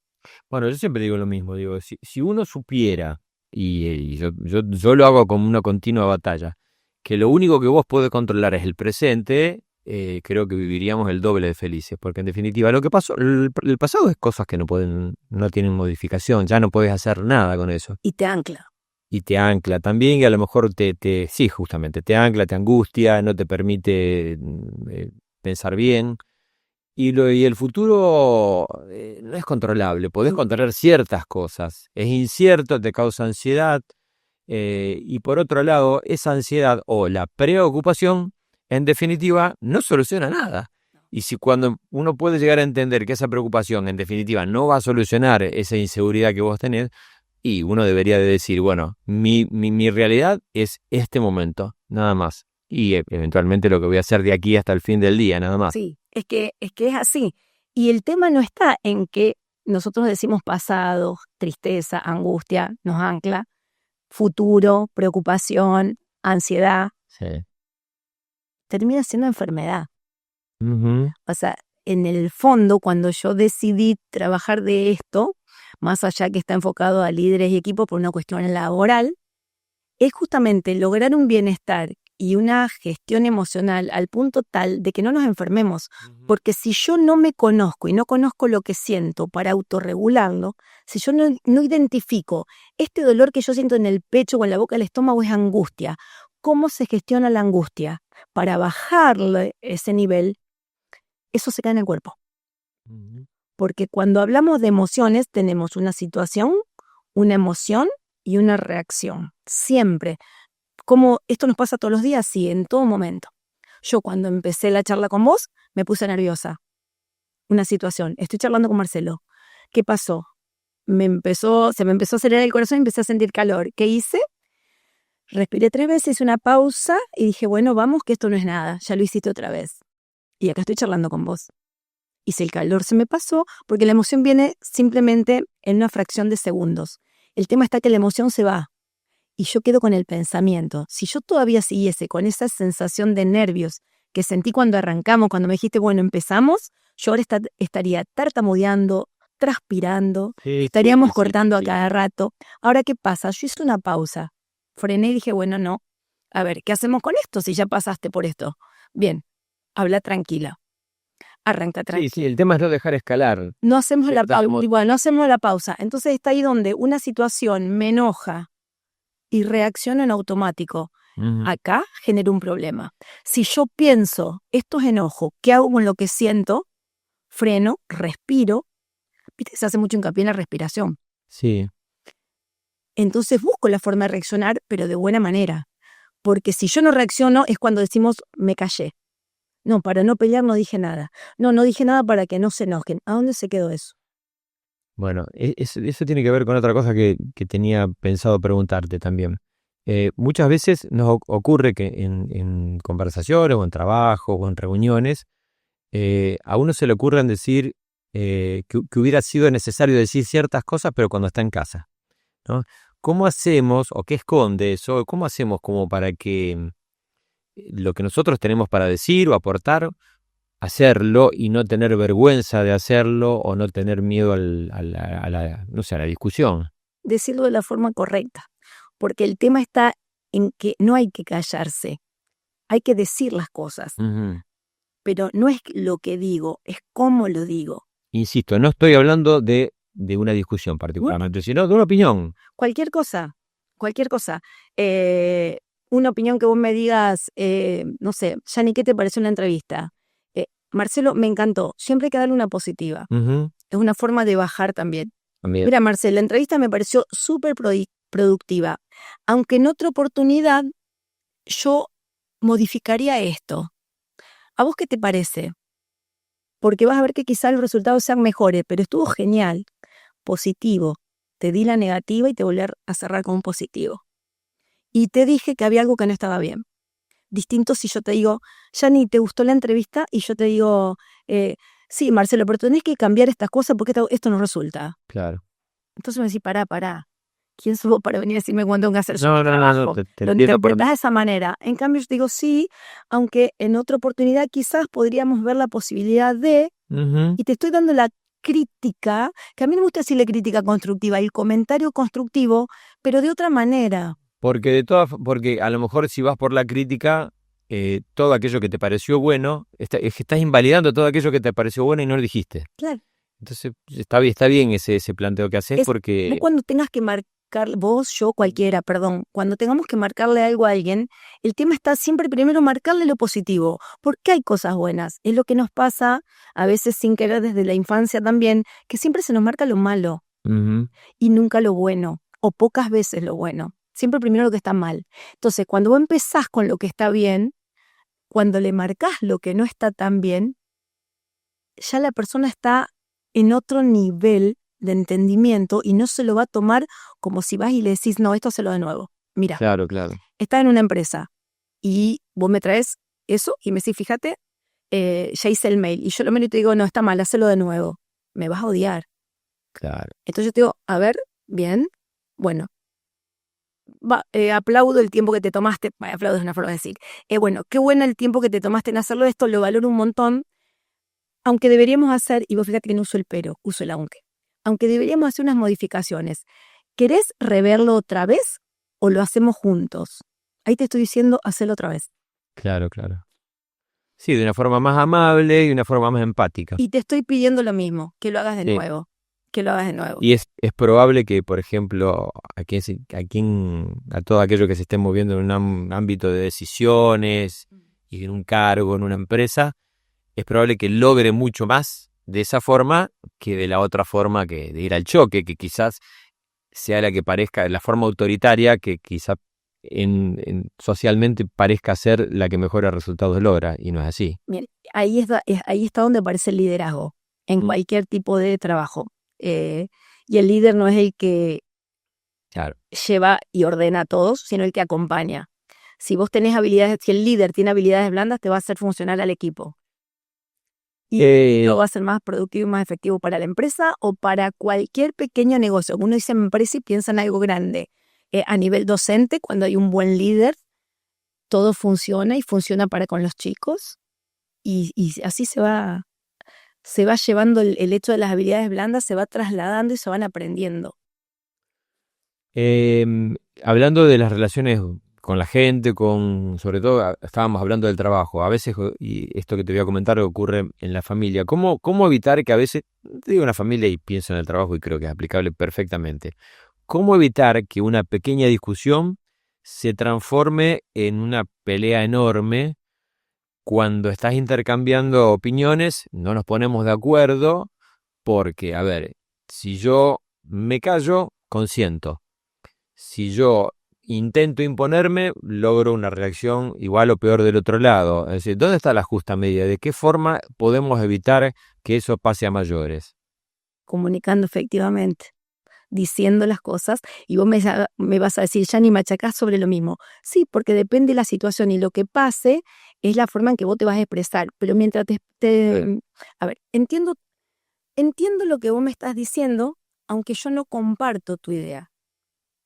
Bueno, yo siempre digo lo mismo, digo, si uno supiera, y yo lo hago como una continua batalla, que lo único que vos podés controlar es el presente, creo que viviríamos el doble de felices, porque en definitiva lo que pasó, el pasado es cosas que no tienen modificación, ya no podés hacer nada con eso. Y te ancla. Y te ancla también, y a lo mejor sí, justamente, te ancla, te angustia, no te permite pensar bien. Y el futuro no es controlable, podés controlar ciertas cosas, es incierto, te causa ansiedad, y por otro lado, esa ansiedad o la preocupación, en definitiva, no soluciona nada. Y si cuando uno puede llegar a entender que esa preocupación, en definitiva, no va a solucionar esa inseguridad que vos tenés, y uno debería de decir, bueno, mi realidad es este momento, nada más. Y eventualmente lo que voy a hacer de aquí hasta el fin del día, nada más. Sí, es que es así. Y el tema no está en que nosotros decimos pasado, tristeza, angustia, nos ancla, futuro, preocupación, ansiedad, Sí. termina siendo enfermedad. Ujú. O sea, en el fondo, cuando yo decidí trabajar de esto, más allá que está enfocado a líderes y equipos por una cuestión laboral, es justamente lograr un bienestar y una gestión emocional al punto tal de que no nos enfermemos. Porque si yo no me conozco y no conozco lo que siento para autorregularlo, si yo no identifico este dolor que yo siento en el pecho o en la boca del estómago es angustia, ¿cómo se gestiona la angustia? Para bajarle ese nivel, eso se cae en el cuerpo. Porque cuando hablamos de emociones tenemos una situación, una emoción y una reacción. Siempre. ¿Cómo esto nos pasa todos los días? Sí, en todo momento. Yo cuando empecé la charla con vos me puse nerviosa. Una situación. Estoy charlando con Marcelo. ¿Qué pasó? Se me empezó a acelerar el corazón y empecé a sentir calor. ¿Qué hice? Respiré 3 veces, hice una pausa y dije, bueno, vamos, que esto no es nada. Ya lo hiciste otra vez. Y acá estoy charlando con vos. Y si el calor se me pasó, porque la emoción viene simplemente en una fracción de segundos. El tema está que la emoción se va. Y yo quedo con el pensamiento. Si yo todavía siguiese con esa sensación de nervios que sentí cuando arrancamos, cuando me dijiste, bueno, empezamos, yo ahora estaría tartamudeando, transpirando, estaríamos cortando a cada rato. Ahora, ¿qué pasa? Yo hice una pausa, frené y dije, bueno, no, a ver, ¿qué hacemos con esto si ya pasaste por esto? Bien, habla tranquila, arranca tranquila. Sí, el tema es no dejar escalar. No hacemos no hacemos la pausa. Entonces está ahí donde una situación me enoja y reacciono en automático. Acá genera un problema. Si yo pienso, esto es enojo, ¿qué hago con lo que siento? Freno, respiro. ¿Viste? Se hace mucho hincapié en la respiración. Sí. Entonces busco la forma de reaccionar, pero de buena manera. Porque si yo no reacciono es cuando decimos, me callé. No, para no pelear no dije nada. No dije nada para que no se enojen. ¿A dónde se quedó eso? Bueno, eso tiene que ver con otra cosa que tenía pensado preguntarte también. Muchas veces nos ocurre que en conversaciones o en trabajo o en reuniones, a uno se le ocurren decir que hubiera sido necesario decir ciertas cosas, pero cuando está en casa, ¿no? ¿Cómo hacemos o qué esconde eso? ¿Cómo hacemos como para que lo que nosotros tenemos para decir o aportar, hacerlo y no tener vergüenza de hacerlo o no tener miedo a la discusión? Decirlo de la forma correcta, porque el tema está en que no hay que callarse, hay que decir las cosas, pero no es lo que digo, es cómo lo digo. Insisto, no estoy hablando de una discusión particularmente, sino de una opinión. Cualquier cosa. Una opinión que vos me digas, no sé, Yani, ¿qué te pareció una entrevista? Marcelo, me encantó. Siempre hay que darle una positiva. Es una forma de bajar también. Mira, Marcelo, la entrevista me pareció súper productiva. Aunque en otra oportunidad yo modificaría esto. ¿A vos qué te parece? Porque vas a ver que quizá los resultados sean mejores, pero estuvo genial. Positivo. Te di la negativa y te volví a cerrar con un positivo. Y te dije que había algo que no estaba bien. Distinto si yo te digo, Yani, ¿te gustó la entrevista? Y yo te digo, sí, Marcelo, pero tenés que cambiar estas cosas porque esto no resulta. Claro. Entonces me decís, pará. ¿Quién sos vos para venir a decirme cuándo tengo que hacer No, lo interpretás de esa manera. En cambio, yo te digo, sí, aunque en otra oportunidad quizás podríamos ver la posibilidad de, y te estoy dando la crítica, que a mí no me gusta decirle crítica constructiva, el comentario constructivo, pero de otra manera. Porque a lo mejor si vas por la crítica, todo aquello que te pareció bueno, estás invalidando todo aquello que te pareció bueno y no lo dijiste. Claro. Entonces está bien ese planteo que haces porque... Cuando tengas que marcar, vos, yo, cualquiera, cuando tengamos que marcarle algo a alguien, el tema está siempre primero marcarle lo positivo, porque hay cosas buenas. Es lo que nos pasa a veces sin querer desde la infancia también, que siempre se nos marca lo malo y nunca lo bueno, o pocas veces lo bueno. Siempre primero lo que está mal. Entonces, cuando vos empezás con lo que está bien, cuando le marcás lo que no está tan bien, ya la persona está en otro nivel de entendimiento y no se lo va a tomar como si vas y le decís, no, esto hazlo de nuevo. Mira, claro. Está en una empresa y vos me traes eso y me decís, fíjate, ya hice el mail. Y yo lo miro y te digo, no, está mal, hazlo de nuevo. Me vas a odiar. Claro. Entonces yo te digo, a ver, bien, bueno. Aplaudo el tiempo que te tomaste, aplaudo es una forma de decir, bueno, qué bueno el tiempo que te tomaste en hacerlo esto, lo valoro un montón, aunque deberíamos hacer, y vos fíjate que no uso el pero, uso el aunque deberíamos hacer unas modificaciones. ¿Querés reverlo otra vez o lo hacemos juntos? ahí te estoy diciendo, hacelo otra vez. Claro, claro. Sí, de una forma más amable y una forma más empática. Y te estoy pidiendo lo mismo, que lo hagas de Sí. nuevo, que lo hagas de nuevo. Y es probable que, por ejemplo, a todo aquello que se esté moviendo en un ámbito de decisiones y en un cargo, en una empresa, es probable que logre mucho más de esa forma que de la otra forma, que de ir al choque, que quizás sea la que parezca, la forma autoritaria, que quizás socialmente parezca ser la que mejores resultados logra, y no es así. Bien, ahí está donde aparece el liderazgo, en cualquier tipo de trabajo. Y el líder no es el que Claro. lleva y ordena a todos, sino el que acompaña. Si el líder tiene habilidades blandas, te va a hacer funcionar al equipo. Y lo va a ser más productivo y más efectivo para la empresa o para cualquier pequeño negocio. Uno dice empresa y piensa en algo grande. A nivel docente, cuando hay un buen líder, todo funciona y funciona para con los chicos. Y así se va llevando el hecho de las habilidades blandas, se va trasladando y se van aprendiendo. Hablando de las relaciones con la gente, sobre todo estábamos hablando del trabajo, a veces, y esto que te voy a comentar ocurre en la familia. ¿Cómo evitar que a veces, te digo una familia y pienso en el trabajo y creo que es aplicable perfectamente, cómo evitar que una pequeña discusión se transforme en una pelea enorme cuando estás intercambiando opiniones, no nos ponemos de acuerdo, porque, a ver, si yo me callo, consiento. Si yo intento imponerme, logro una reacción igual o peor del otro lado. Es decir, ¿dónde está la justa medida? ¿De qué forma podemos evitar que eso pase a mayores? Comunicando efectivamente, diciendo las cosas, y vos me vas a decir, ya ni machacás sobre lo mismo. Sí, porque depende de la situación y lo que pase es la forma en que vos te vas a expresar. Pero mientras a ver, entiendo lo que vos me estás diciendo, aunque yo no comparto tu idea.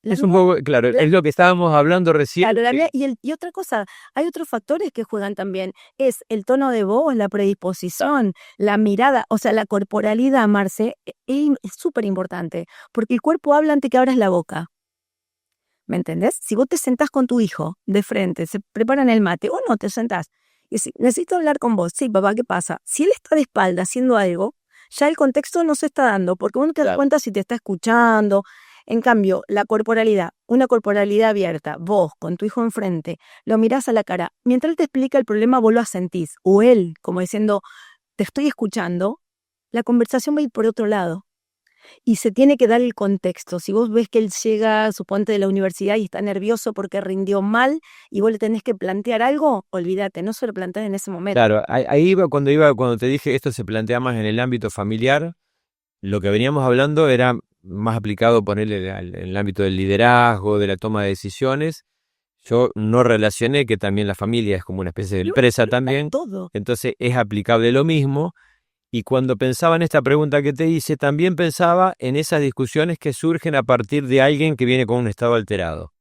Es un poco, claro, es lo que estábamos hablando recién. Claro, y otra cosa, hay otros factores que juegan también, es el tono de voz, la predisposición, la mirada, o sea, la corporalidad, Marce, es súper importante, porque el cuerpo habla antes que abras la boca. ¿Me entendés? Si vos te sentás con tu hijo de frente, se preparan el mate, o no, te sentás, y decís, necesito hablar con vos. Sí, papá, ¿qué pasa? Si él está de espalda haciendo algo, ya el contexto no se está dando, porque uno te das cuenta si te está escuchando. En cambio, la corporalidad, una corporalidad abierta, vos con tu hijo enfrente, lo mirás a la cara, mientras él te explica el problema, vos lo asentís, o él, como diciendo, te estoy escuchando, la conversación va a ir por otro lado. Y se tiene que dar el contexto. Si vos ves que él llega, suponte, de la universidad y está nervioso porque rindió mal y vos le tenés que plantear algo, olvídate, no se lo plantees en ese momento. Claro, ahí cuando te dije esto se plantea más en el ámbito familiar, lo que veníamos hablando era más aplicado ponerle en el ámbito del liderazgo, de la toma de decisiones. Yo no relacioné que también la familia es como una especie de empresa también, Todo. entonces es aplicable lo mismo. Y cuando pensaba en esta pregunta que te hice, también pensaba en esas discusiones que surgen a partir de alguien que viene con un estado alterado.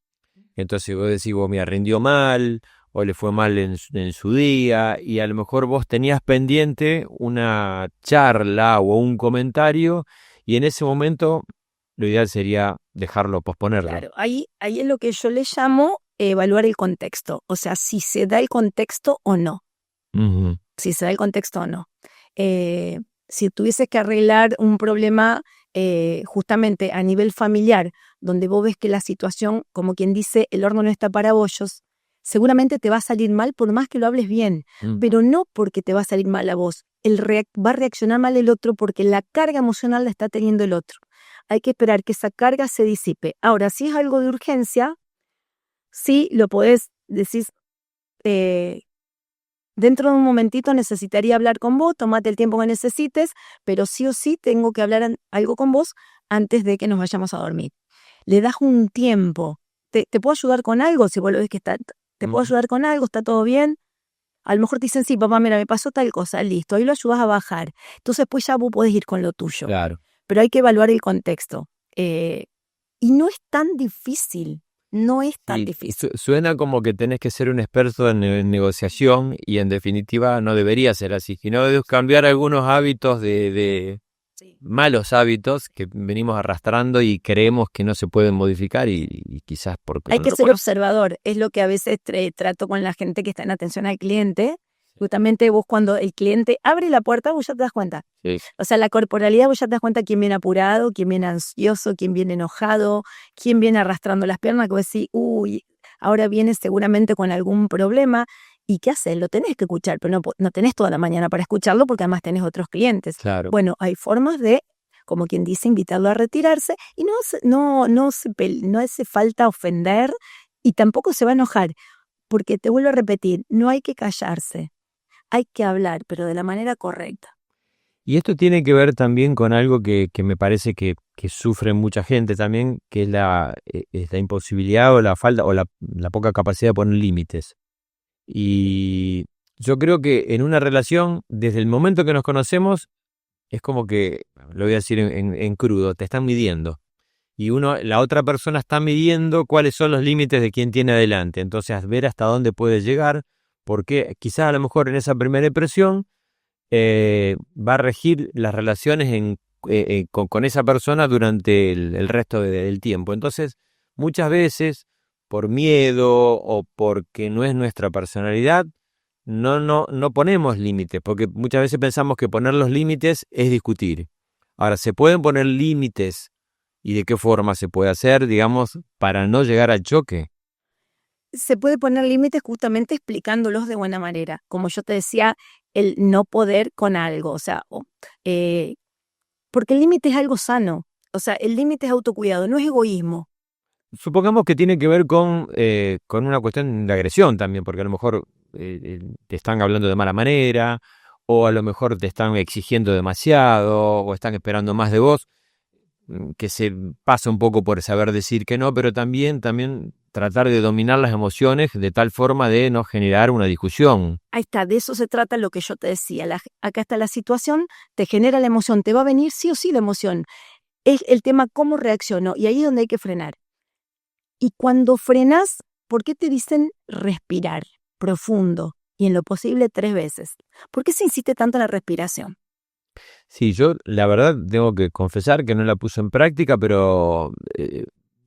Entonces vos decís, mira, rindió mal, o le fue mal en su día, y a lo mejor vos tenías pendiente una charla o un comentario, y en ese momento lo ideal sería dejarlo, posponerlo. Claro, ahí es lo que yo le llamo evaluar el contexto, o sea, si se da el contexto o no. Uh-huh. Si se da el contexto o no. Si tuvieses que arreglar un problema justamente a nivel familiar, donde vos ves que la situación, como quien dice, el horno no está para bollos, seguramente te va a salir mal por más que lo hables bien, pero no porque te va a salir mal a vos. Va a reaccionar mal el otro porque la carga emocional la está teniendo el otro. Hay que esperar que esa carga se disipe. Ahora, si es algo de urgencia, sí lo podés decir, dentro de un momentito necesitaría hablar con vos, tomate el tiempo que necesites, pero sí o sí tengo que hablar algo con vos antes de que nos vayamos a dormir. Le das un tiempo. ¿Te puedo ayudar con algo? Si vos lo ves que ¿te puedo ayudar con algo? ¿Está todo bien? A lo mejor te dicen, sí, papá, mira, me pasó tal cosa, listo, ahí lo ayudas a bajar. Entonces, pues ya vos podés ir con lo tuyo. Claro. Pero hay que evaluar el contexto. Y no es tan difícil. No es tan difícil. Suena como que tenés que ser un experto en negociación y en definitiva no debería ser así, sino de cambiar algunos hábitos de malos hábitos que venimos arrastrando y creemos que no se pueden modificar y quizás porque Hay no que lo ser conocemos. observador, es lo que a veces trato con la gente que está en atención al cliente. Justamente vos cuando el cliente abre la puerta, vos ya te das cuenta. Sí. O sea, la corporalidad, vos ya te das cuenta quién viene apurado, quién viene ansioso, quién viene enojado, quién viene arrastrando las piernas, que vos decís, uy, ahora viene seguramente con algún problema. ¿Y qué haces? Lo tenés que escuchar, pero no tenés toda la mañana para escucharlo porque además tenés otros clientes. Claro. Bueno, hay formas de, como quien dice, invitarlo a retirarse y no hace falta ofender y tampoco se va a enojar, porque te vuelvo a repetir, no hay que callarse, hay que hablar, pero de la manera correcta. Y esto tiene que ver también con algo que me parece que sufre mucha gente también, que es la imposibilidad o la falta o la poca capacidad de poner límites. Y yo creo que en una relación, desde el momento que nos conocemos, es como que, lo voy a decir en crudo, te están midiendo. Y la otra persona está midiendo cuáles son los límites de quien tiene adelante. Entonces, ver hasta dónde puede llegar, porque quizás a lo mejor en esa primera impresión va a regir las relaciones con esa persona durante el resto del tiempo. Entonces, muchas veces, por miedo o porque no es nuestra personalidad, no ponemos límites, porque muchas veces pensamos que poner los límites es discutir. Ahora, ¿se pueden poner límites y de qué forma se puede hacer, digamos, para no llegar al choque? Se puede poner límites justamente explicándolos de buena manera. Como yo te decía, el no poder con algo, o sea, porque el límite es algo sano. O sea, el límite es autocuidado, no es egoísmo. Supongamos que tiene que ver con una cuestión de agresión también, porque a lo mejor te están hablando de mala manera, o a lo mejor te están exigiendo demasiado, o están esperando más de vos, que se pasa un poco por saber decir que no, pero también tratar de dominar las emociones de tal forma de no generar una discusión. Ahí está, de eso se trata lo que yo te decía. Acá está la situación, te genera la emoción, te va a venir sí o sí la emoción. Es el tema cómo reacciono y ahí es donde hay que frenar. Y cuando frenas, ¿por qué te dicen respirar profundo y en lo posible 3 veces? ¿Por qué se insiste tanto en la respiración? Sí, yo la verdad tengo que confesar que no la puse en práctica, pero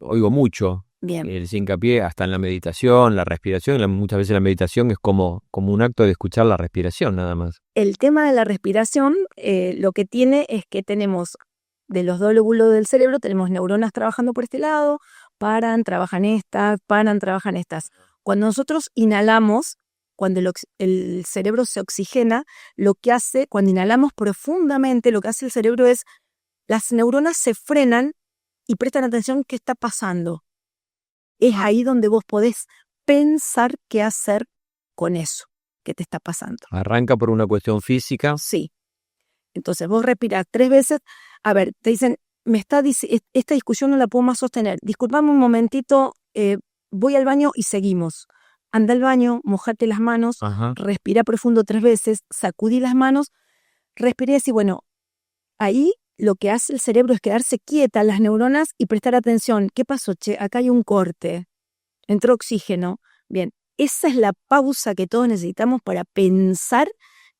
oigo mucho Bien. el hincapié hasta en la meditación, la respiración. Muchas veces la meditación es como un acto de escuchar la respiración nada más. El tema de la respiración lo que tiene es que tenemos de los dos lóbulos del cerebro, tenemos neuronas trabajando por este lado, trabajan estas. Cuando nosotros inhalamos, cuando el cerebro se oxigena, lo que hace, cuando inhalamos profundamente, lo que hace el cerebro es, las neuronas se frenan y prestan atención qué está pasando. Es ahí donde vos podés pensar qué hacer con eso que te está pasando. Arranca por una cuestión física. Sí. Entonces vos respirás 3 veces. A ver, te dicen, esta discusión no la puedo más sostener. Disculpame un momentito, voy al baño y seguimos. Anda al baño, mojate las manos, Ajá. respira profundo 3 veces, sacudí las manos, respiré y decís, bueno, ahí lo que hace el cerebro es quedarse quieta, las neuronas, y prestar atención. ¿Qué pasó, che? Acá hay un corte. Entró oxígeno. Bien, esa es la pausa que todos necesitamos para pensar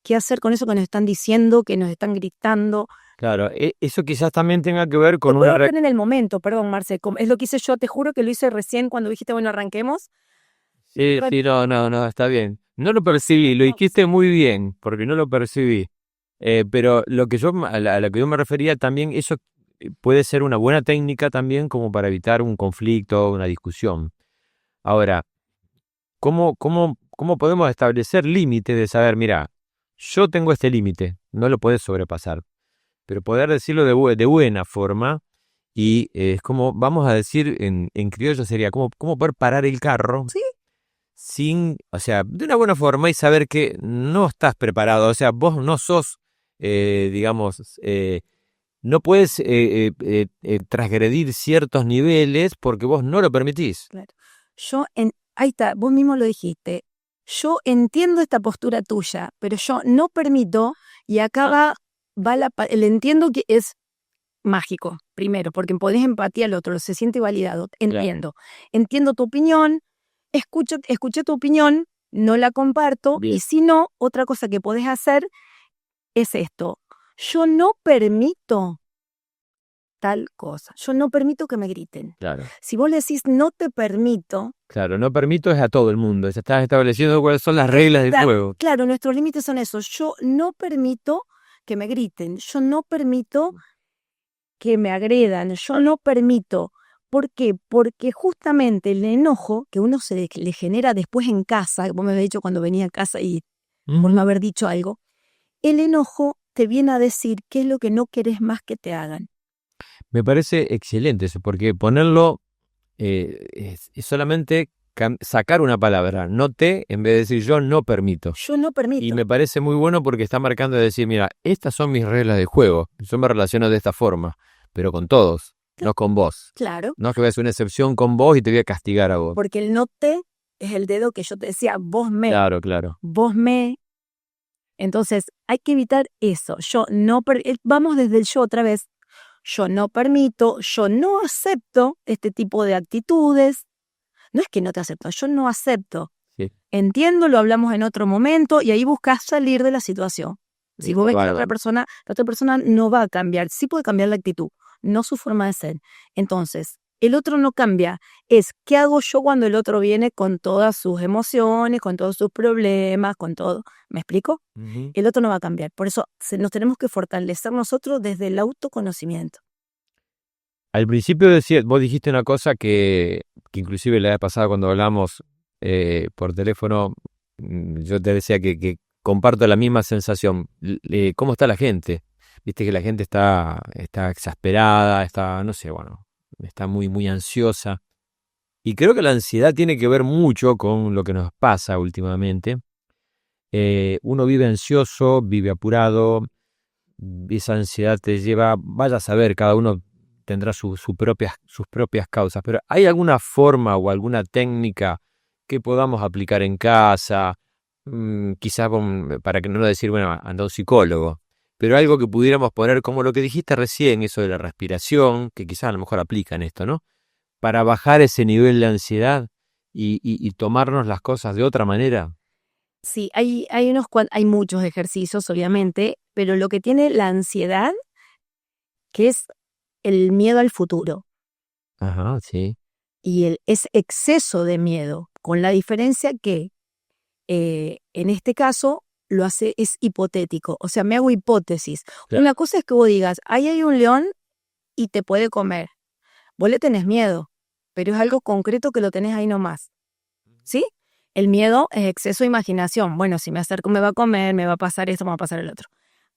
qué hacer con eso que nos están diciendo, que nos están gritando. Claro, eso quizás también tenga que ver con Lo puedo una... hacer en el momento, perdón, Marce, es lo que hice yo, te juro que lo hice recién cuando dijiste, bueno, arranquemos. Sí, no, está bien. No lo percibí, lo dijiste muy bien, porque no lo percibí. Pero a lo que yo me refería también, eso puede ser una buena técnica también como para evitar un conflicto, una discusión. Ahora, ¿cómo podemos establecer límites de saber, mira, yo tengo este límite, no lo puedes sobrepasar, pero poder decirlo de buena forma y es como, vamos a decir en criollo sería, cómo poder parar el carro Sí, o sea, de una buena forma y saber que no estás preparado, o sea, vos no sos, digamos, no puedes transgredir ciertos niveles porque vos no lo permitís. claro. Ahí está, vos mismo lo dijiste. Yo entiendo esta postura tuya, pero yo no permito, y acá va el entiendo que es mágico, primero, porque podés empatía al otro, se siente validado. Entiendo. Entiendo tu opinión, escuché tu opinión, no la comparto, Bien. y si no, otra cosa que podés hacer es esto. yo no permito tal cosa, yo no permito que me griten. Claro. Si vos le decís no te permito, Claro, no permito es a todo el mundo. Ya estás estableciendo cuáles son las reglas del juego. claro, nuestros límites son esos. Yo no permito que me griten, yo no permito que me agredan, yo no permito. ¿Por qué? Porque justamente el enojo que uno le genera después en casa, vos me habéis dicho cuando venía a casa y por no haber dicho algo, el enojo te viene a decir qué es lo que no querés más que te hagan. Me parece excelente eso, porque ponerlo es solamente sacar una palabra, no te, en vez de decir yo no permito. Yo no permito. Y me parece muy bueno porque está marcando de decir, mira, estas son mis reglas de juego, yo me relaciono de esta forma, pero con todos, no con vos. Claro. No es que voy a hacer una excepción con vos y te voy a castigar a vos. Porque el no te es el dedo que yo te decía, vos me. Claro. Vos me. Entonces, hay que evitar eso. Yo no, vamos desde el yo otra vez. Yo no permito, yo no acepto este tipo de actitudes. No es que no te acepto, yo no acepto. Sí. Entiendo, lo hablamos en otro momento y ahí buscas salir de la situación. Si vos ves que la otra persona no va a cambiar, sí puede cambiar la actitud, no su forma de ser. Entonces, el otro no cambia. Es qué hago yo cuando el otro viene con todas sus emociones, con todos sus problemas, con todo. ¿Me explico? Uh-huh. El otro no va a cambiar. Por eso nos tenemos que fortalecer nosotros desde el autoconocimiento. Al principio vos dijiste una cosa que inclusive la vez pasada cuando hablamos por teléfono, yo te decía que comparto la misma sensación. ¿Cómo está la gente? Viste que la gente está exasperada, está muy, muy ansiosa. Y creo que la ansiedad tiene que ver mucho con lo que nos pasa últimamente. Uno vive ansioso, vive apurado, esa ansiedad te lleva, vaya a saber, cada uno tendrá sus propias causas, pero ¿hay alguna forma o alguna técnica que podamos aplicar en casa? Quizás para que no decir, bueno, anda un psicólogo, pero algo que pudiéramos poner como lo que dijiste recién, eso de la respiración, que quizás a lo mejor aplica en esto, ¿no? Para bajar ese nivel de ansiedad y tomarnos las cosas de otra manera. Sí, hay muchos ejercicios, obviamente, pero lo que tiene la ansiedad, que es el miedo al futuro. Ajá, sí. Y es exceso de miedo, con la diferencia que en este caso es hipotético, o sea, me hago hipótesis. Claro. Una cosa es que vos digas, ahí hay un león y te puede comer. Vos le tenés miedo, pero es algo concreto que lo tenés ahí nomás, ¿sí? El miedo es exceso de imaginación. Bueno, si me acerco me va a comer, me va a pasar esto, me va a pasar el otro.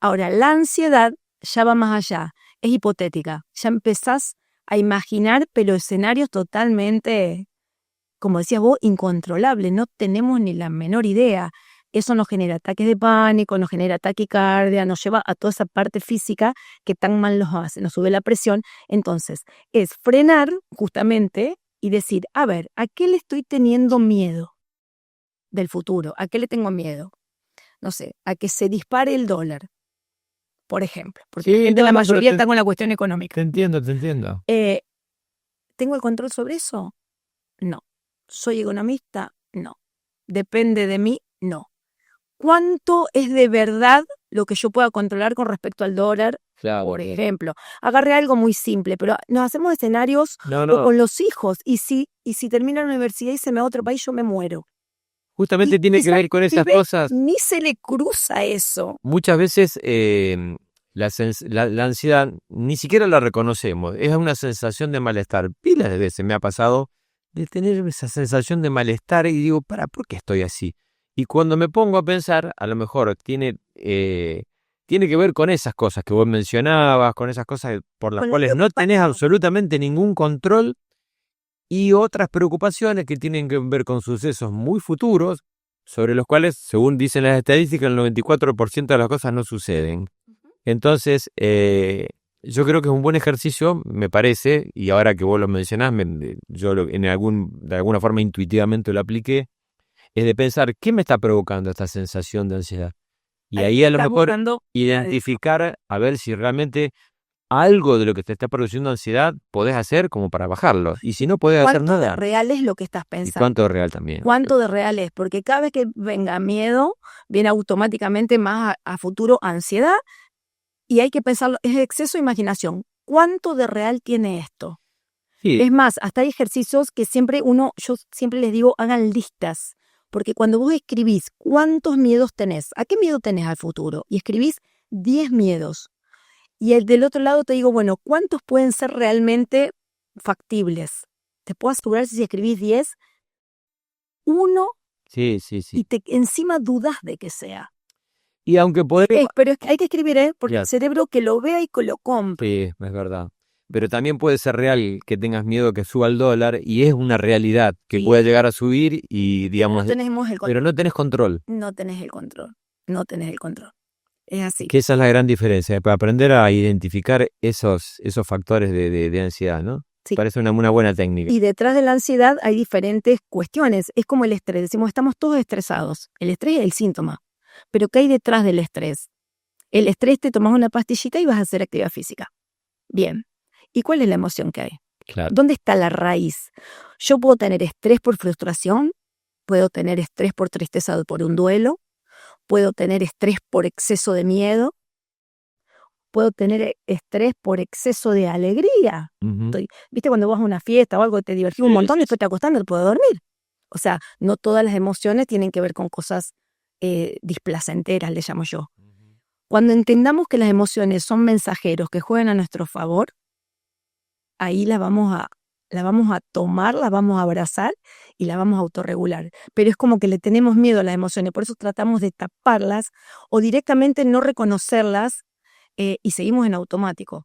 Ahora, la ansiedad ya va más allá, es hipotética. Ya empezás a imaginar, pero escenarios totalmente, como decías vos, incontrolables. No tenemos ni la menor idea. Eso nos genera ataques de pánico, nos genera taquicardia, nos lleva a toda esa parte física que tan mal nos hace, nos sube la presión. Entonces, es frenar justamente y decir, a ver, ¿a qué le estoy teniendo miedo del futuro? ¿A qué le tengo miedo? No sé, a que se dispare el dólar, por ejemplo. Porque la mayoría está con la cuestión económica. Te entiendo. ¿Tengo el control sobre eso? No. ¿Soy economista? No. ¿Depende de mí? No. ¿Cuánto es de verdad lo que yo pueda controlar con respecto al dólar? Claro. Por ejemplo, agarré algo muy simple, pero nos hacemos escenarios con los hijos. Y si termino la universidad y se me va a otro país, yo me muero. Justamente tiene que ver con esas cosas. Ni se le cruza eso. Muchas veces la ansiedad ni siquiera la reconocemos. Es una sensación de malestar. Pilas de veces me ha pasado de tener esa sensación de malestar y digo, ¿por qué estoy así? Y cuando me pongo a pensar, a lo mejor tiene que ver con esas cosas que vos mencionabas, con esas cosas por las cuales no tenés absolutamente ningún control y otras preocupaciones que tienen que ver con sucesos muy futuros, sobre los cuales, según dicen las estadísticas, el 94% de las cosas no suceden. Entonces, yo creo que es un buen ejercicio, me parece, y ahora que vos lo mencionás, yo de alguna forma intuitivamente lo apliqué, es de pensar, ¿qué me está provocando esta sensación de ansiedad? Y ahí a lo mejor identificar, a ver si realmente algo de lo que te está produciendo ansiedad podés hacer como para bajarlo. Y si no podés hacer nada. ¿Cuánto de real es lo que estás pensando? ¿Y cuánto de real también? ¿Cuánto de real es? Porque cada vez que venga miedo, viene automáticamente más a futuro ansiedad. Y hay que pensarlo, es exceso de imaginación. ¿Cuánto de real tiene esto? Sí, Es más, hasta hay ejercicios que yo siempre les digo, hagan listas. Porque cuando vos escribís cuántos miedos tenés, ¿a qué miedo tenés al futuro? Y escribís 10 miedos. Y del otro lado te digo, bueno, ¿cuántos pueden ser realmente factibles? Te puedo asegurar si escribís 10, uno sí. y encima dudas de que sea. Y aunque podría... Pero es que hay que escribir, porque Ya, el cerebro que lo vea y que lo compre. sí, es verdad. Pero también puede ser real que tengas miedo que suba el dólar y es una realidad que Sí. puede llegar a subir y, digamos, No tenemos el pero control. no tenés control. No tenés el control. No tenés el control. Es así. Que esa es la gran diferencia, para aprender a identificar esos factores de ansiedad, ¿no? Sí. Parece una buena técnica. Y detrás de la ansiedad hay diferentes cuestiones. Es como el estrés. Decimos, estamos todos estresados. El estrés es el síntoma. Pero ¿qué hay detrás del estrés? El estrés, te tomas una pastillita y vas a hacer actividad física. Bien. ¿Y cuál es la emoción que hay? Claro. ¿Dónde está la raíz? Yo puedo tener estrés por frustración, puedo tener estrés por tristeza por un duelo, puedo tener estrés por exceso de miedo, puedo tener estrés por exceso de alegría. Ujú. ¿Viste cuando vas a una fiesta o algo, te divertís un montón y después te acostás y no puedes dormir? O sea, no todas las emociones tienen que ver con cosas displacenteras, le llamo yo. Cuando entendamos que las emociones son mensajeros que juegan a nuestro favor, ahí la vamos a tomar, la vamos a abrazar y la vamos a autorregular. Pero es como que le tenemos miedo a las emociones, por eso tratamos de taparlas o directamente no reconocerlas y seguimos en automático.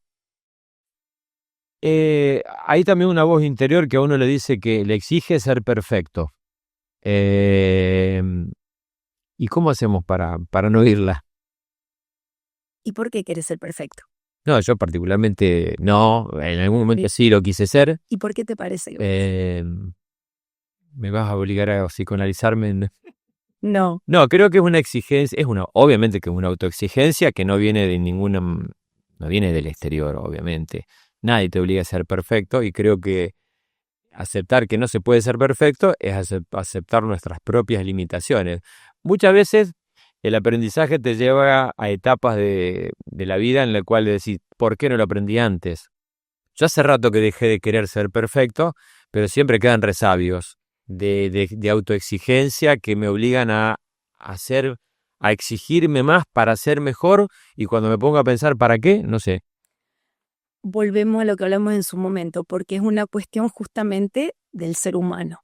Hay también una voz interior que a uno le dice que le exige ser perfecto. ¿Y cómo hacemos para no oírla? ¿Y por qué quieres ser perfecto? No, yo particularmente no, en algún momento sí lo quise ser. ¿Y por qué te parece que ¿Me vas a obligar a psicoanalizarme? no? No, creo que es una exigencia, obviamente que es una autoexigencia que no viene de no viene del exterior, obviamente. Nadie te obliga a ser perfecto y creo que aceptar que no se puede ser perfecto es aceptar nuestras propias limitaciones. Muchas veces el aprendizaje te lleva a etapas de la vida en la cual decís, ¿por qué no lo aprendí antes? Yo hace rato que dejé de querer ser perfecto, pero siempre quedan resabios de autoexigencia que me obligan a exigirme más para ser mejor, y cuando me pongo a pensar ¿para qué? No sé. Volvemos a lo que hablamos en su momento, porque es una cuestión justamente del ser humano.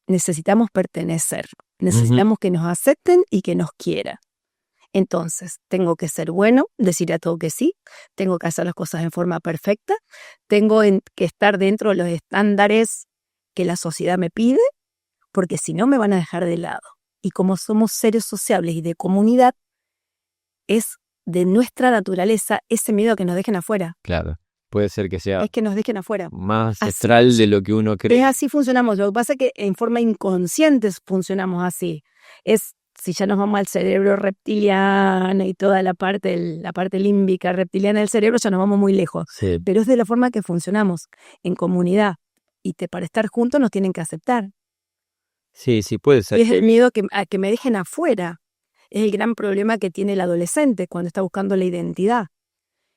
Necesitamos pertenecer, necesitamos que nos acepten y que nos quieran. Entonces, tengo que ser bueno, decir a todo que sí, tengo que hacer las cosas en forma perfecta, tengo que estar dentro de los estándares que la sociedad me pide, porque si no me van a dejar de lado. Y como somos seres sociables y de comunidad, es de nuestra naturaleza ese miedo a que nos dejen afuera. Claro, puede ser que sea Es que nos dejen afuera. más ancestral de lo que uno cree. Es así funcionamos. Lo que pasa es que en forma inconsciente funcionamos así. Si ya nos vamos al cerebro reptiliano y toda la parte límbica reptiliana del cerebro, ya nos vamos muy lejos. Sí. Pero es de la forma que funcionamos en comunidad. Y para estar juntos nos tienen que aceptar. Sí, puede ser. Y es el miedo a que me dejen afuera. Es el gran problema que tiene el adolescente cuando está buscando la identidad.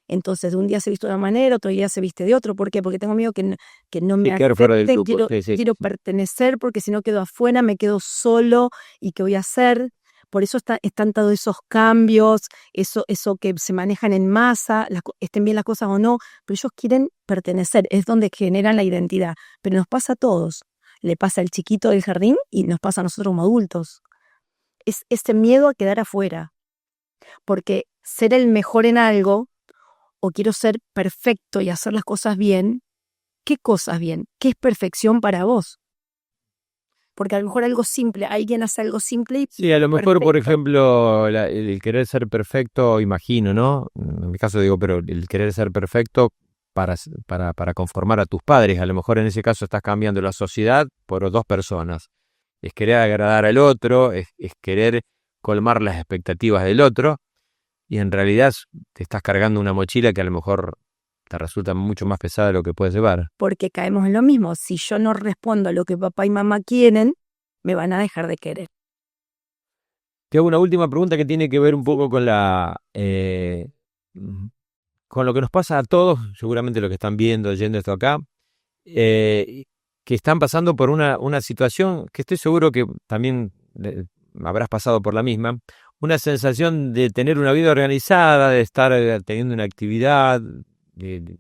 Entonces, un día se viste de una manera, otro día se viste de otro. ¿Por qué? Porque tengo miedo que no me quedar fuera del acepten, grupo. quiero pertenecer, porque si no quedo afuera, me quedo solo. ¿Y qué voy a hacer? Por eso están todos esos cambios, eso que se manejan en masa, estén bien las cosas o no, pero ellos quieren pertenecer, es donde generan la identidad. Pero nos pasa a todos. Le pasa al chiquito del jardín y nos pasa a nosotros como adultos. Es ese miedo a quedar afuera. Porque ser el mejor en algo, o quiero ser perfecto y hacer las cosas bien, ¿qué cosas bien? ¿Qué es perfección para vos? Porque a lo mejor algo simple, alguien hace algo simple y Sí, a lo mejor, por perfecto. ejemplo, el querer ser perfecto, imagino, ¿no? En mi caso digo, pero el querer ser perfecto para conformar a tus padres, a lo mejor en ese caso estás cambiando la sociedad por dos personas. Es querer agradar al otro, es querer colmar las expectativas del otro, y en realidad te estás cargando una mochila que a lo mejor te resulta mucho más pesada de lo que puedes llevar. Porque caemos en lo mismo. Si yo no respondo a lo que papá y mamá quieren, me van a dejar de querer. Te hago una última pregunta que tiene que ver un poco con con lo que nos pasa a todos, seguramente los que están viendo, oyendo esto acá, que están pasando por una situación que estoy seguro que también habrás pasado por la misma, una sensación de tener una vida organizada, de estar teniendo una actividad,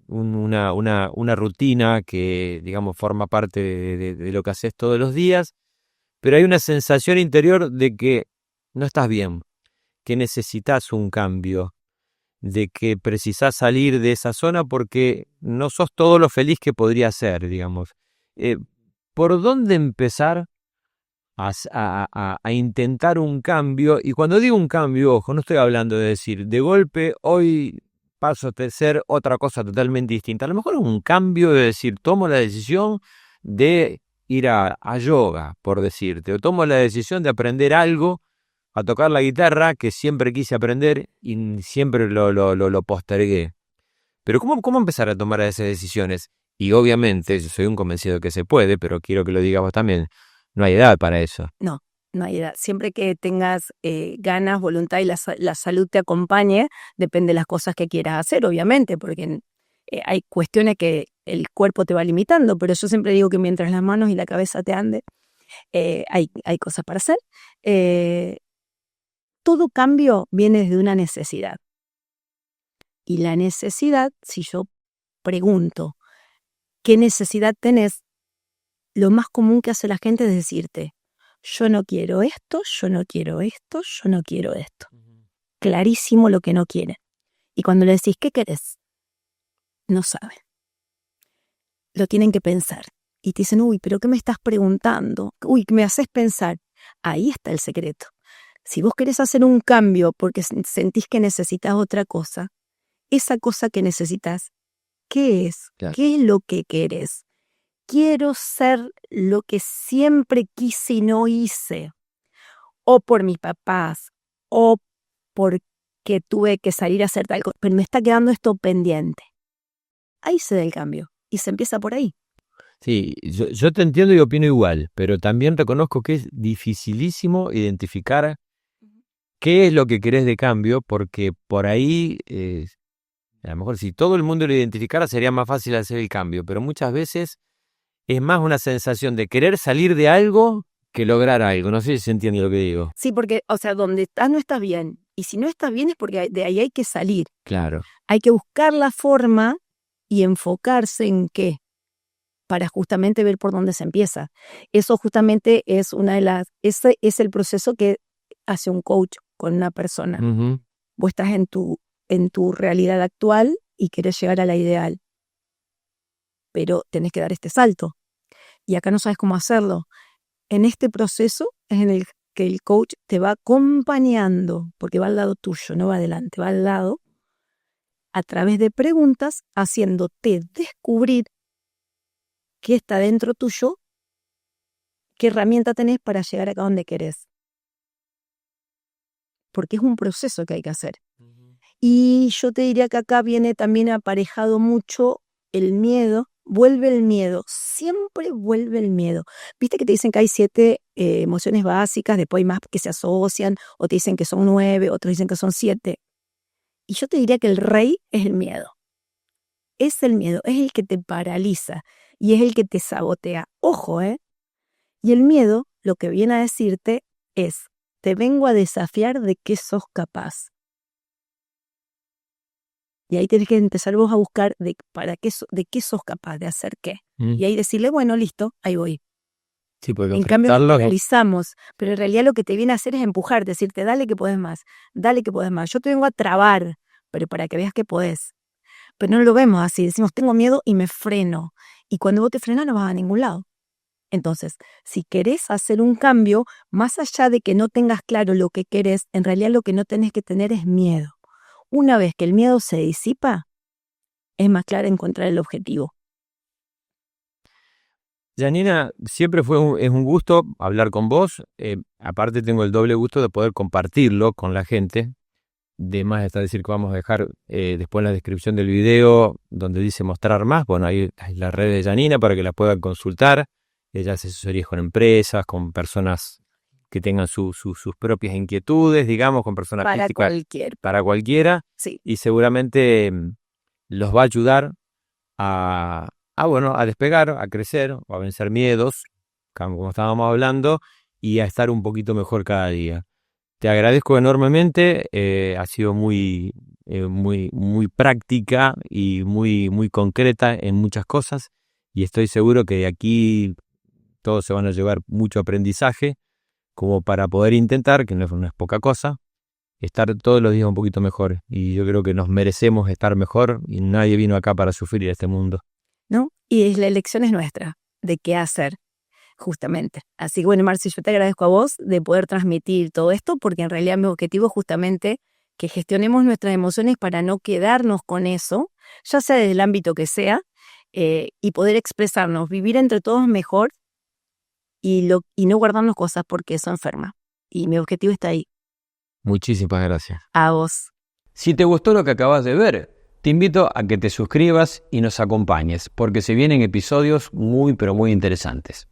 una rutina que, digamos, forma parte de lo que haces todos los días, pero hay una sensación interior de que no estás bien, que necesitas un cambio, de que precisás salir de esa zona porque no sos todo lo feliz que podría ser, digamos. ¿Por dónde empezar a intentar un cambio? Y cuando digo un cambio, ojo, no estoy hablando de decir, de golpe, hoy paso a ser otra cosa totalmente distinta. A lo mejor es un cambio de decir, tomo la decisión de ir a yoga, por decirte, o tomo la decisión de aprender algo, a tocar la guitarra que siempre quise aprender y siempre lo postergué. Pero ¿cómo empezar a tomar esas decisiones? Y obviamente, yo soy un convencido que se puede, pero quiero que lo digas vos también, no hay edad para eso. No hay edad. Siempre que tengas ganas, voluntad y la salud te acompañe, depende de las cosas que quieras hacer, obviamente, porque hay cuestiones que el cuerpo te va limitando, pero yo siempre digo que mientras las manos y la cabeza te ande, hay cosas para hacer. Todo cambio viene desde una necesidad. Y la necesidad, si yo pregunto, ¿qué necesidad tenés? Lo más común que hace la gente es decirte, yo no quiero esto, yo no quiero esto, yo no quiero esto. Clarísimo lo que no quieren. Y cuando le decís, ¿qué querés? No saben. Lo tienen que pensar. Y te dicen, uy, ¿pero qué me estás preguntando? Uy, me haces pensar. Ahí está el secreto. Si vos querés hacer un cambio porque sentís que necesitas otra cosa, esa cosa que necesitas, ¿qué es? Claro. ¿Qué es lo que querés? Quiero ser lo que siempre quise y no hice. O por mis papás, o porque tuve que salir a hacer tal cosa, pero me está quedando esto pendiente. Ahí se da el cambio y se empieza por ahí. Sí, yo te entiendo y opino igual, pero también reconozco que es dificilísimo identificar qué es lo que querés de cambio, porque por ahí, a lo mejor si todo el mundo lo identificara sería más fácil hacer el cambio, pero muchas veces es más una sensación de querer salir de algo que lograr algo. No sé si se entiende lo que digo. Sí, porque, o sea, donde estás no estás bien. Y si no estás bien es porque de ahí hay que salir. Claro. Hay que buscar la forma y enfocarse en qué, para justamente ver por dónde se empieza. Eso justamente es ese es el proceso que hace un coach con una persona. Uh-huh. Vos estás en tu realidad actual y querés llegar a la ideal, pero tenés que dar este salto. Y acá no sabes cómo hacerlo. En este proceso es en el que el coach te va acompañando, porque va al lado tuyo, no va adelante, va al lado, a través de preguntas, haciéndote descubrir qué está dentro tuyo, qué herramienta tenés para llegar acá donde querés. Porque es un proceso que hay que hacer. Y yo te diría que acá viene también aparejado mucho el miedo. Vuelve el miedo, siempre vuelve el miedo. Viste que te dicen que hay 7 emociones básicas, después hay más que se asocian, o te dicen que son 9, otros dicen que son 7. Y yo te diría que el rey es el miedo. Es el miedo, es el que te paraliza y es el que te sabotea. Ojo, Y el miedo lo que viene a decirte es, te vengo a desafiar de qué sos capaz. Y ahí tenés que empezar vos a buscar de qué sos capaz, de hacer qué. Y ahí decirle, bueno, listo, ahí voy. Sí, porque en cambio, realizamos, pero en realidad lo que te viene a hacer es empujar, decirte, dale que podés más, dale que podés más. Yo te vengo a trabar, pero para que veas que podés. Pero no lo vemos así, decimos, tengo miedo y me freno. Y cuando vos te frenas no vas a ningún lado. Entonces, si querés hacer un cambio, más allá de que no tengas claro lo que querés, en realidad lo que no tenés que tener es miedo. Una vez que el miedo se disipa, es más claro encontrar el objetivo. Janina, siempre es un gusto hablar con vos. Aparte tengo el doble gusto de poder compartirlo con la gente. De más está decir que vamos a dejar después en la descripción del video donde dice mostrar más. Bueno, ahí hay la red de Janina para que la puedan consultar. Ella hace asesorías con empresas, con personas que tengan sus propias inquietudes, digamos, con personas artísticas para cualquiera, sí. Y seguramente los va a ayudar a despegar, a crecer, o a vencer miedos, como estábamos hablando, y a estar un poquito mejor cada día. Te agradezco enormemente, ha sido muy práctica y muy concreta en muchas cosas, y estoy seguro que de aquí todos se van a llevar mucho aprendizaje como para poder intentar, que no es poca cosa, estar todos los días un poquito mejor. Y yo creo que nos merecemos estar mejor y nadie vino acá para sufrir este mundo. ¿No? Y la elección es nuestra, de qué hacer, justamente. Así que bueno, Marci, yo te agradezco a vos de poder transmitir todo esto, porque en realidad mi objetivo es justamente que gestionemos nuestras emociones para no quedarnos con eso, ya sea desde el ámbito que sea, y poder expresarnos, vivir entre todos mejor y no guardarnos cosas porque eso enferma. Y mi objetivo está ahí. Muchísimas gracias. A vos. Si te gustó lo que acabas de ver, te invito a que te suscribas y nos acompañes, porque se vienen episodios muy pero muy interesantes.